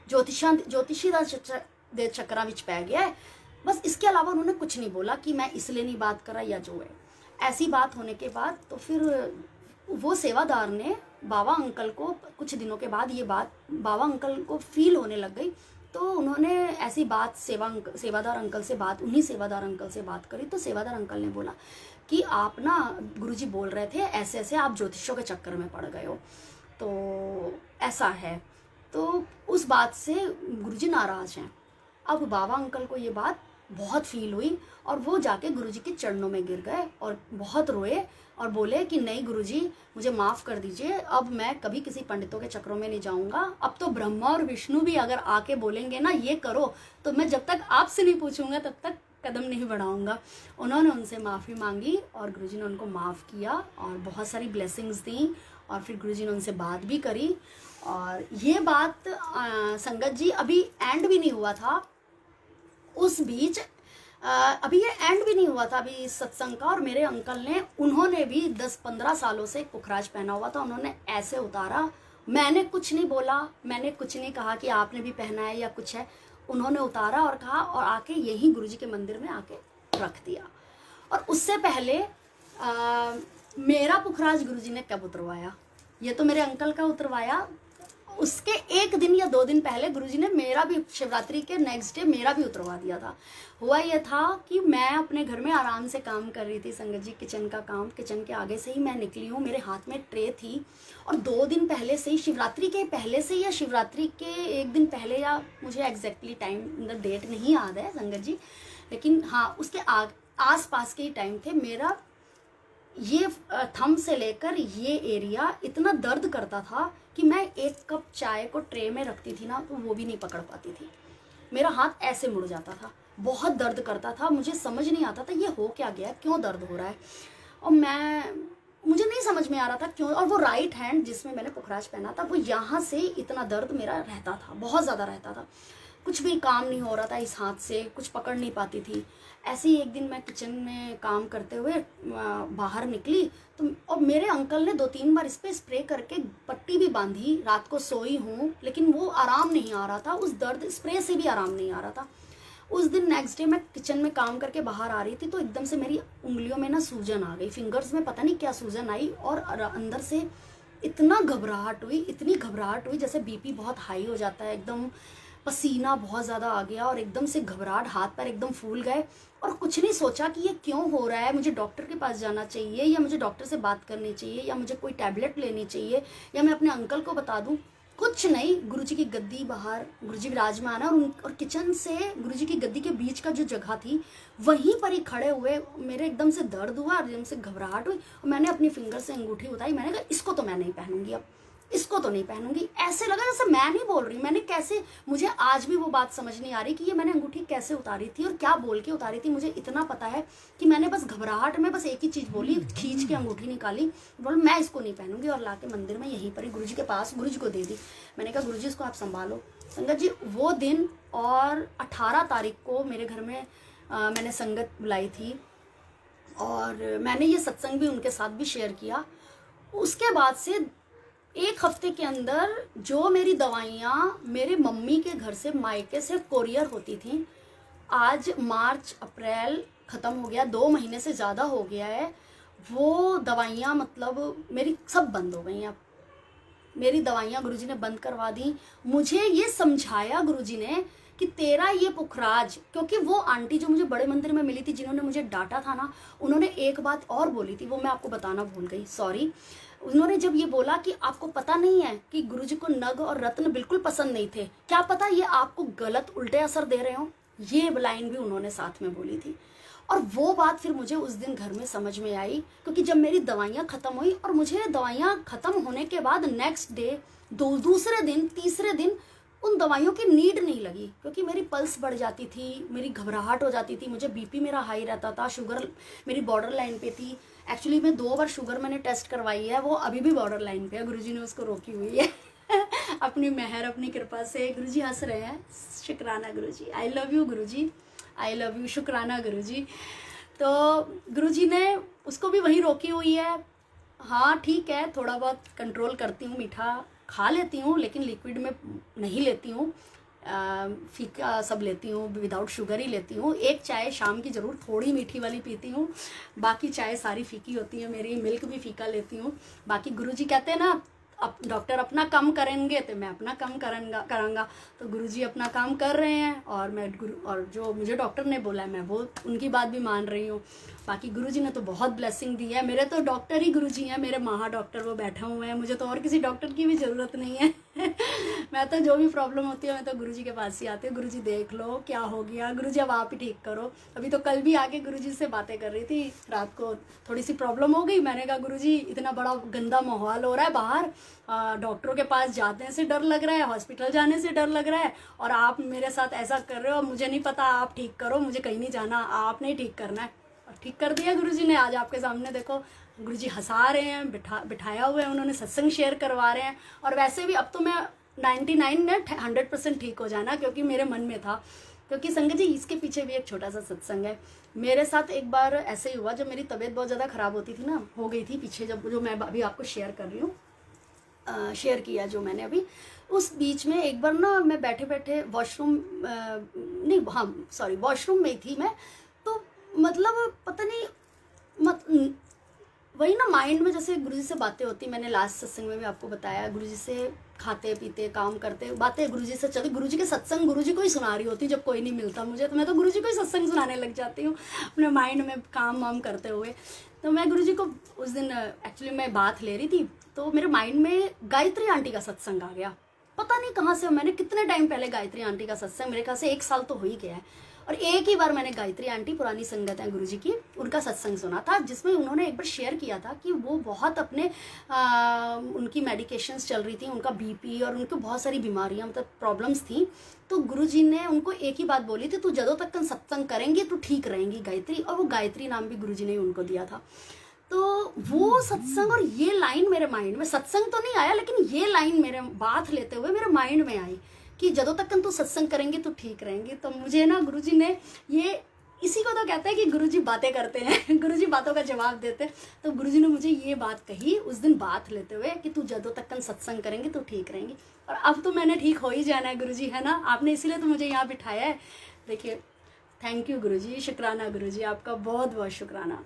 ज्योतिषी दे चक्करां विच पै गया है। बस इसके अलावा उन्होंने कुछ नहीं बोला कि मैं इसलिए नहीं बात कर रहा या जो है। ऐसी बात होने के बाद तो फिर वो सेवादार ने बाबा अंकल को कुछ दिनों के बाद ये बात बाबा अंकल को फील होने लग गई। तो उन्होंने ऐसी बात सेवादार अंकल से बात करी। तो सेवादार अंकल ने बोला कि आप ना गुरुजी बोल रहे थे ऐसे ऐसे आप ज्योतिषों के चक्कर में पड़ गए हो, तो ऐसा है। तो उस बात से गुरुजी नाराज हैं। अब बाबा अंकल को ये बात बहुत फील हुई और वो जाके गुरुजी के चरणों में गिर गए और बहुत रोए और बोले कि नहीं गुरुजी मुझे माफ़ कर दीजिए, अब मैं कभी किसी पंडितों के चक्रों में नहीं जाऊंगा। अब तो ब्रह्मा और विष्णु भी अगर आके बोलेंगे ना ये करो तो मैं जब तक आपसे नहीं पूछूंगा तब तक कदम नहीं बढ़ाऊंगा। उन्होंने उनसे माफ़ी मांगी और गुरुजी ने उनको माफ़ किया और बहुत सारी ब्लेसिंग्स दी और फिर गुरुजी ने उनसे बात भी करी। और ये बात संगत जी अभी एंड भी नहीं हुआ था, उस बीच अभी ये एंड भी नहीं हुआ था अभी इस सत्संग का। और मेरे अंकल ने उन्होंने भी 10-15 सालों से पुखराज पहना हुआ था, उन्होंने ऐसे उतारा, मैंने कुछ नहीं बोला, मैंने कुछ नहीं कहा कि आपने भी पहना है या कुछ है, उन्होंने उतारा और कहा और आके यही गुरुजी के मंदिर में आके रख दिया। और उससे पहले मेरा पुखराज गुरुजी ने कब उतरवाया, ये तो मेरे अंकल का उतरवाया। उसके 1 दिन या 2 दिन पहले गुरुजी ने मेरा भी शिवरात्रि के नेक्स्ट डे मेरा भी उतरवा दिया था। हुआ ये था कि मैं अपने घर में आराम से काम कर रही थी संगत जी, किचन का काम, किचन के आगे से ही मैं निकली हूँ, मेरे हाथ में ट्रे थी और 2 दिन पहले से ही, शिवरात्रि के पहले से या शिवरात्रि के 1 दिन पहले, या मुझे एग्जैक्टली टाइम डेट नहीं याद है संगत जी, लेकिन हाँ उसके आस पास के ही टाइम थे। मेरा ये थंब से लेकर ये एरिया इतना दर्द करता था कि मैं 1 कप चाय को ट्रे में रखती थी ना तो वो भी नहीं पकड़ पाती थी, मेरा हाथ ऐसे मुड़ जाता था, बहुत दर्द करता था। मुझे समझ नहीं आता था ये हो क्या गया, क्यों दर्द हो रहा है, और मुझे नहीं समझ में आ रहा था क्यों। और वो राइट हैंड जिसमें मैंने पुखराज पहना था वो यहाँ से इतना दर्द मेरा रहता था, बहुत ज़्यादा रहता था, कुछ भी काम नहीं हो रहा था इस हाथ से, कुछ पकड़ नहीं पाती थी। ऐसे ही एक दिन मैं किचन में काम करते हुए बाहर निकली तो और मेरे अंकल ने 2-3 बार इस पर स्प्रे करके पट्टी भी बांधी, रात को सोई हूँ लेकिन वो आराम नहीं आ रहा था, उस दर्द स्प्रे से भी आराम नहीं आ रहा था। उस दिन नेक्स्ट डे मैं किचन में काम करके बाहर आ रही थी तो एकदम से मेरी उंगलियों में ना सूजन आ गई, फिंगर्स में पता नहीं क्या सूजन आई और अंदर से इतना घबराहट हुई, इतनी घबराहट हुई जैसे बीपी बहुत हाई हो जाता है, एकदम पसीना बहुत ज़्यादा आ गया और एकदम से घबराहट, हाथ पैर एकदम फूल गए। और कुछ नहीं सोचा कि ये क्यों हो रहा है, मुझे डॉक्टर के पास जाना चाहिए या मुझे डॉक्टर से बात करनी चाहिए या मुझे कोई टैबलेट लेनी चाहिए या मैं अपने अंकल को बता दूं, कुछ नहीं। गुरुजी की गद्दी बाहर, गुरुजी विराजमान है और किचन से गुरुजी की गद्दी के बीच का जो जगह थी वहीं पर ही खड़े हुए मेरे एकदम से दर्द हुआ, एकदम से घबराहट हुई और मैंने अपनी फिंगर से अंगूठी उठाई, मैंने कहा इसको तो मैं नहीं पहनूंगी अब, इसको तो नहीं पहनूंगी। ऐसे लगा जैसे मैं नहीं बोल रही, मैंने कैसे, मुझे आज भी वो बात समझ नहीं आ रही कि ये मैंने अंगूठी कैसे उतारी थी और क्या बोल के उतारी थी। मुझे इतना पता है कि मैंने बस घबराहट में बस एक ही चीज़ बोली, खींच के अंगूठी निकाली, बोल मैं इसको नहीं पहनूंगी, और ला के मंदिर में यहीं पर ही गुरु जी के पास गुरु जी को दे दी। मैंने कहा गुरु जी इसको आप संभालो। संगत जी वो दिन और 18 तारीख को मेरे घर में मैंने संगत बुलाई थी और मैंने ये सत्संग भी उनके साथ भी शेयर किया। उसके बाद से एक हफ्ते के अंदर जो मेरी दवाइयाँ मेरे मम्मी के घर से मायके से कोरियर होती थी, आज मार्च अप्रैल ख़त्म हो गया, 2 महीने से ज़्यादा हो गया है, वो दवाइयाँ मतलब मेरी सब बंद हो गई हैं। मेरी दवाइयाँ गुरुजी ने बंद करवा दी। मुझे ये समझाया गुरुजी ने कि तेरा ये पुखराज, क्योंकि वो आंटी जो मुझे बड़े मंदिर में मिली थी जिन्होंने मुझे डांटा था ना, उन्होंने एक बात और बोली थी, वो मैं आपको बताना भूल गई, सॉरी। उन्होंने जब ये बोला कि आपको पता नहीं है कि गुरुजी को नग और रत्न बिल्कुल पसंद नहीं थे, क्या पता ये आपको गलत उल्टे असर दे रहे हो, ये लाइन भी उन्होंने साथ में बोली थी। और वो बात फिर मुझे उस दिन घर में समझ में आई, क्योंकि जब मेरी दवाइयाँ ख़त्म हुई और मुझे दवाइयाँ ख़त्म होने के बाद नेक्स्ट डे दूसरे दिन तीसरे दिन उन दवाइयों की नीड नहीं लगी, क्योंकि मेरी पल्स बढ़ जाती थी, मेरी घबराहट हो जाती थी, मुझे बीपी मेरा हाई रहता था, शुगर मेरी बॉर्डर लाइन पे थी। एक्चुअली मैं 2 बार शुगर मैंने टेस्ट करवाई है, वो अभी भी बॉर्डर लाइन पे है, गुरुजी ने उसको रोकी हुई है अपनी मेहर अपनी कृपा से। गुरुजी हंस रहे हैं, शुक्राना गुरुजी, आई लव यू गुरुजी, आई लव यू, शुक्राना गुरुजी। तो गुरुजी ने उसको भी वहीं रोकी हुई है। हाँ ठीक है, थोड़ा बहुत कंट्रोल करती हूँ, मीठा खा लेती हूँ लेकिन लिक्विड में नहीं लेती हूँ, फीका सब लेती हूँ, विदाउट शुगर ही लेती हूँ। एक चाय शाम की ज़रूर थोड़ी मीठी वाली पीती हूँ, बाकी चाय सारी फीकी होती है मेरी, मिल्क भी फीका लेती हूँ। बाकी गुरुजी कहते हैं ना, अब डॉक्टर अपना काम करेंगे तो मैं अपना काम करांगा, तो गुरुजी अपना काम कर रहे हैं और मैं और जो मुझे डॉक्टर ने बोला है मैं वो उनकी बात भी मान रही हूँ। बाकी गुरुजी ने तो बहुत ब्लेसिंग दी है, मेरे तो डॉक्टर ही गुरुजी हैं, मेरे महा डॉक्टर वो बैठे हुए हैं, मुझे तो और किसी डॉक्टर की भी ज़रूरत नहीं है मैं तो जो भी प्रॉब्लम होती है मैं तो गुरुजी के पास ही आती हूँ, गुरुजी देख लो क्या हो गया, गुरुजी अब आप ही ठीक करो। अभी तो कल भी आके गुरुजी से बातें कर रही थी, रात को थोड़ी सी प्रॉब्लम हो गई, मैंने कहा गुरुजी इतना बड़ा गंदा माहौल हो रहा है बाहर, डॉक्टरों के पास जाने से डर लग रहा है, हॉस्पिटल जाने से डर लग रहा है, और आप मेरे साथ ऐसा कर रहे हो, मुझे नहीं पता, आप ठीक करो, मुझे कहीं नहीं जाना, आपने ठीक करना है। और ठीक कर दिया गुरुजी ने। आज आपके सामने देखो गुरुजी हंसा रहे हैं, बिठाया हुआ है उन्होंने, सत्संग शेयर करवा रहे हैं। और वैसे भी अब तो मैं 99 में 100% ठीक हो जाना, क्योंकि मेरे मन में था। क्योंकि संगत जी इसके पीछे भी एक छोटा सा सत्संग है। मेरे साथ एक बार ऐसे ही हुआ, जब मेरी तबीयत बहुत ज़्यादा ख़राब होती थी ना, हो गई थी पीछे, जब जो मैं अभी आपको शेयर कर रही हूँ, शेयर किया जो मैंने अभी, उस बीच में एक बार ना मैं बैठे बैठे वॉशरूम नहीं, हाँ सॉरी, वॉशरूम में थी मैं, तो मतलब पता नहीं वही ना माइंड में जैसे गुरुजी से बातें होती, मैंने लास्ट सत्संग में भी आपको बताया, गुरुजी से खाते पीते काम करते बातें गुरुजी से चलती, गुरुजी के सत्संग गुरुजी को ही सुना रही होती, जब कोई नहीं मिलता मुझे तो मैं तो गुरुजी को ही सत्संग सुनाने लग जाती हूँ अपने माइंड में काम वाम करते हुए। तो मैं गुरुजी को उस दिन एक्चुअली मैं बात ले रही थी, तो मेरे माइंड में गायत्री आंटी का सत्संग आ गया। पता नहीं कहाँ से, मैंने कितने टाइम पहले गायत्री आंटी का सत्संग, मेरे ख्याल से 1 साल तो हो ही गया है, और एक ही बार मैंने गायत्री आंटी, पुरानी संगत है गुरुजी की, उनका सत्संग सुना था, जिसमें उन्होंने एक बार शेयर किया था कि वो बहुत अपने उनकी मेडिकेशंस चल रही थी, उनका बीपी और उनको बहुत सारी बीमारियां मतलब प्रॉब्लम्स थी। तो गुरुजी ने उनको एक ही बात बोली थी, तू जदों तक सत्संग करेंगी तो ठीक रहेंगी गायत्री, और वो गायत्री नाम भी गुरुजी ने उनको दिया था। तो वो सत्संग और ये लाइन मेरे माइंड में, सत्संग तो नहीं आया लेकिन ये लाइन मेरे बात लेते हुए मेरे माइंड में आई कि जदों तक तू सत्संग करेंगे तो ठीक रहेंगे। तो मुझे ना गुरुजी ने ये, इसी को तो कहते हैं कि गुरुजी बातें करते हैं गुरुजी बातों का जवाब देते हैं। तो गुरुजी ने मुझे ये बात कही उस दिन बात लेते हुए कि तू जदों तक सत्संग करेंगे तो ठीक रहेंगी, और अब तो मैंने ठीक हो ही जाना है गुरुजी, है ना, आपने इसीलिए तो मुझे यहाँ बिठाया है। देखिए थैंक यू गुरुजी, शुक्राना गुरुजी, आपका बहुत बहुत शुक्राना।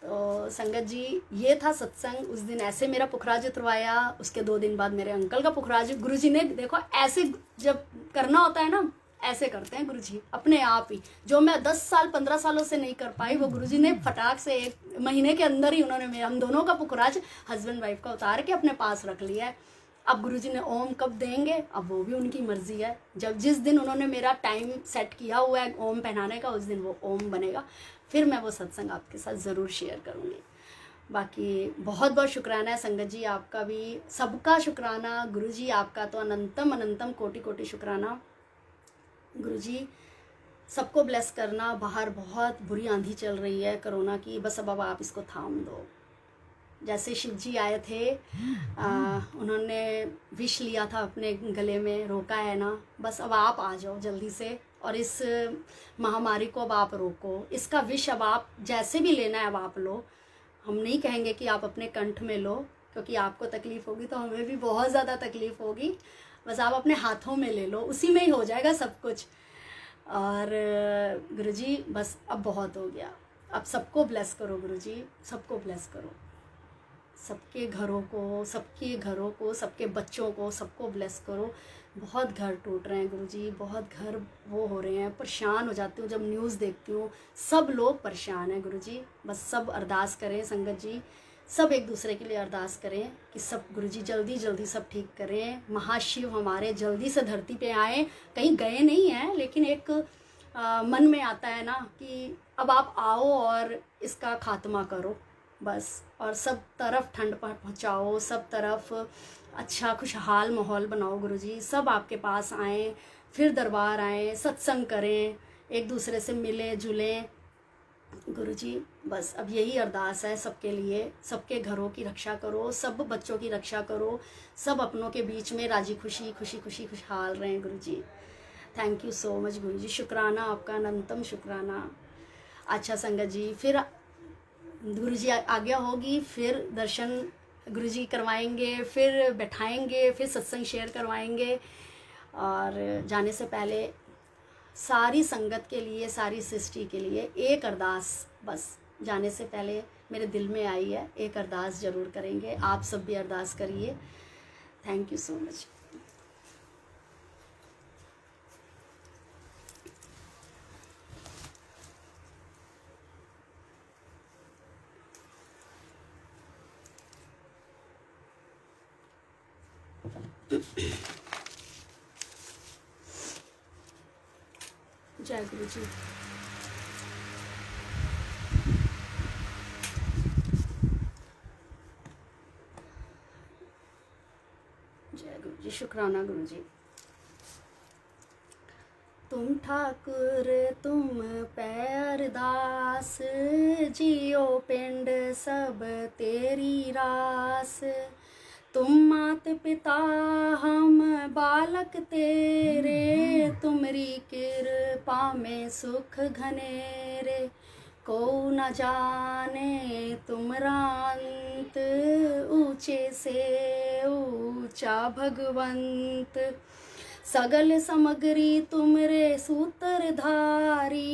तो संगत जी ये था सत्संग, उस दिन ऐसे मेरा पुखराज उतरवाया। उसके 2 दिन बाद मेरे अंकल का पुखराज गुरुजी ने, देखो ऐसे जब करना होता है ना, ऐसे करते हैं गुरुजी अपने आप ही, जो मैं 10 साल 15 सालों से नहीं कर पाई, वो गुरुजी ने फटाक से 1 महीने के अंदर ही उन्होंने हम दोनों का पुखराज हस्बैंड वाइफ का उतार के अपने पास रख लिया है। अब गुरुजी ने ओम कब देंगे, अब वो भी उनकी मर्जी है। जब जिस दिन उन्होंने मेरा टाइम सेट किया हुआ है ओम पहनाने का, उस दिन वो ओम बनेगा, फिर मैं वो सत्संग आपके साथ ज़रूर शेयर करूँगी। बाकी बहुत बहुत शुक्राना है संगत जी, आपका भी सबका शुक्राना। गुरु जी आपका तो अनंतम अनंतम कोटि कोटि शुक्राना। गुरु जी सबको ब्लेस करना। बाहर बहुत बुरी आंधी चल रही है कोरोना की, बस अब आप इसको थाम दो। जैसे शिव जी आए थे, उन्होंने विश लिया था अपने गले में, रोका है ना, बस अब आप आ जाओ जल्दी से और इस महामारी को अब आप रोको। इसका विश अब आप जैसे भी लेना है अब आप लो। हम नहीं कहेंगे कि आप अपने कंठ में लो, क्योंकि आपको तकलीफ़ होगी तो हमें भी बहुत ज़्यादा तकलीफ़ होगी। बस आप अपने हाथों में ले लो, उसी में ही हो जाएगा सब कुछ। और गुरुजी बस अब बहुत हो गया, अब सबको ब्लेस करो गुरुजी, सबको ब्लेस करो, सबके घरों को, सबके बच्चों को, सबको ब्लेस करो। बहुत घर टूट रहे हैं गुरुजी, बहुत घर वो हो रहे हैं। परेशान हो जाती हूँ जब न्यूज़ देखती हूँ, सब लोग परेशान हैं गुरुजी। बस सब अरदास करें संगत जी, सब एक दूसरे के लिए अरदास करें कि सब गुरुजी जल्दी जल्दी सब ठीक करें। महाशिव हमारे जल्दी से धरती पे आए, कहीं गए नहीं हैं, लेकिन एक मन में आता है ना कि अब आप आओ और इसका खात्मा करो बस। और सब तरफ ठंड पहुँचाओ, सब तरफ अच्छा खुशहाल माहौल बनाओ गुरुजी। सब आपके पास आएँ, फिर दरबार आएँ, सत्संग करें, एक दूसरे से मिलें जुलें गुरुजी। बस अब यही अरदास है सबके लिए। सबके घरों की रक्षा करो, सब बच्चों की रक्षा करो, सब अपनों के बीच में राजी खुशी खुशी खुशी खुशहाल रहें गुरुजी। थैंक यू सो मच गुरुजी, शुक्राना आपका, अनंतम शुक्राना। अच्छा संगत जी, फिर गुरुजी आज्ञा होगी, फिर दर्शन गुरुजी करवाएंगे, फिर बैठाएंगे, फिर सत्संग शेयर करवाएंगे। और जाने से पहले सारी संगत के लिए, सारी सृष्टि के लिए एक अरदास बस जाने से पहले मेरे दिल में आई है, एक अरदास ज़रूर करेंगे। आप सब भी अरदास करिए। Thank you so much. जय गुरु जी। जय गुरु जी, शुक्राना गुरु जी। तुम ठाकुर तुम पे अरदास, जियो पिंड सब तेरी रास। तुम मात पिता हम बालक तेरे, तुमरी कृपा में सुख घनेरे। को न जाने तुमरा अंत, ऊंचे से ऊंचा भगवंत। सगल समग्री तुमरे सूत्रधारी,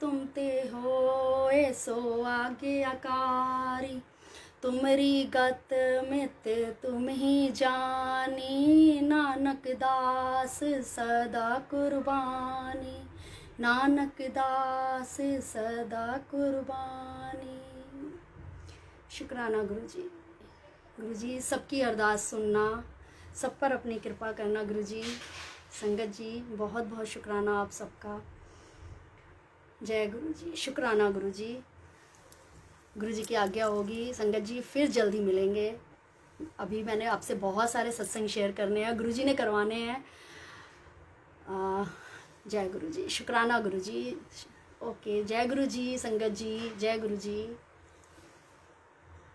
तुम ते हो ऐसो आज्ञाकारी। तुमरी गत मित तुम ही जानी, नानक दास सदा कुर्बानी। नानक दास सदा कुर्बानी। शुक्राना गुरुजी। गुरुजी सबकी अरदास सुनना, सब पर अपनी कृपा करना गुरुजी। संगत जी बहुत बहुत शुक्राना आप सबका। जय गुरुजी, शुक्राना गुरुजी। गुरुजी की आज्ञा होगी संगत जी, फिर जल्दी मिलेंगे। अभी मैंने आपसे बहुत सारे सत्संग शेयर करने हैं, गुरुजी ने करवाने हैं। जय गुरुजी, शुक्राना गुरुजी। ओके, जय गुरुजी संगत जी, जय गुरुजी।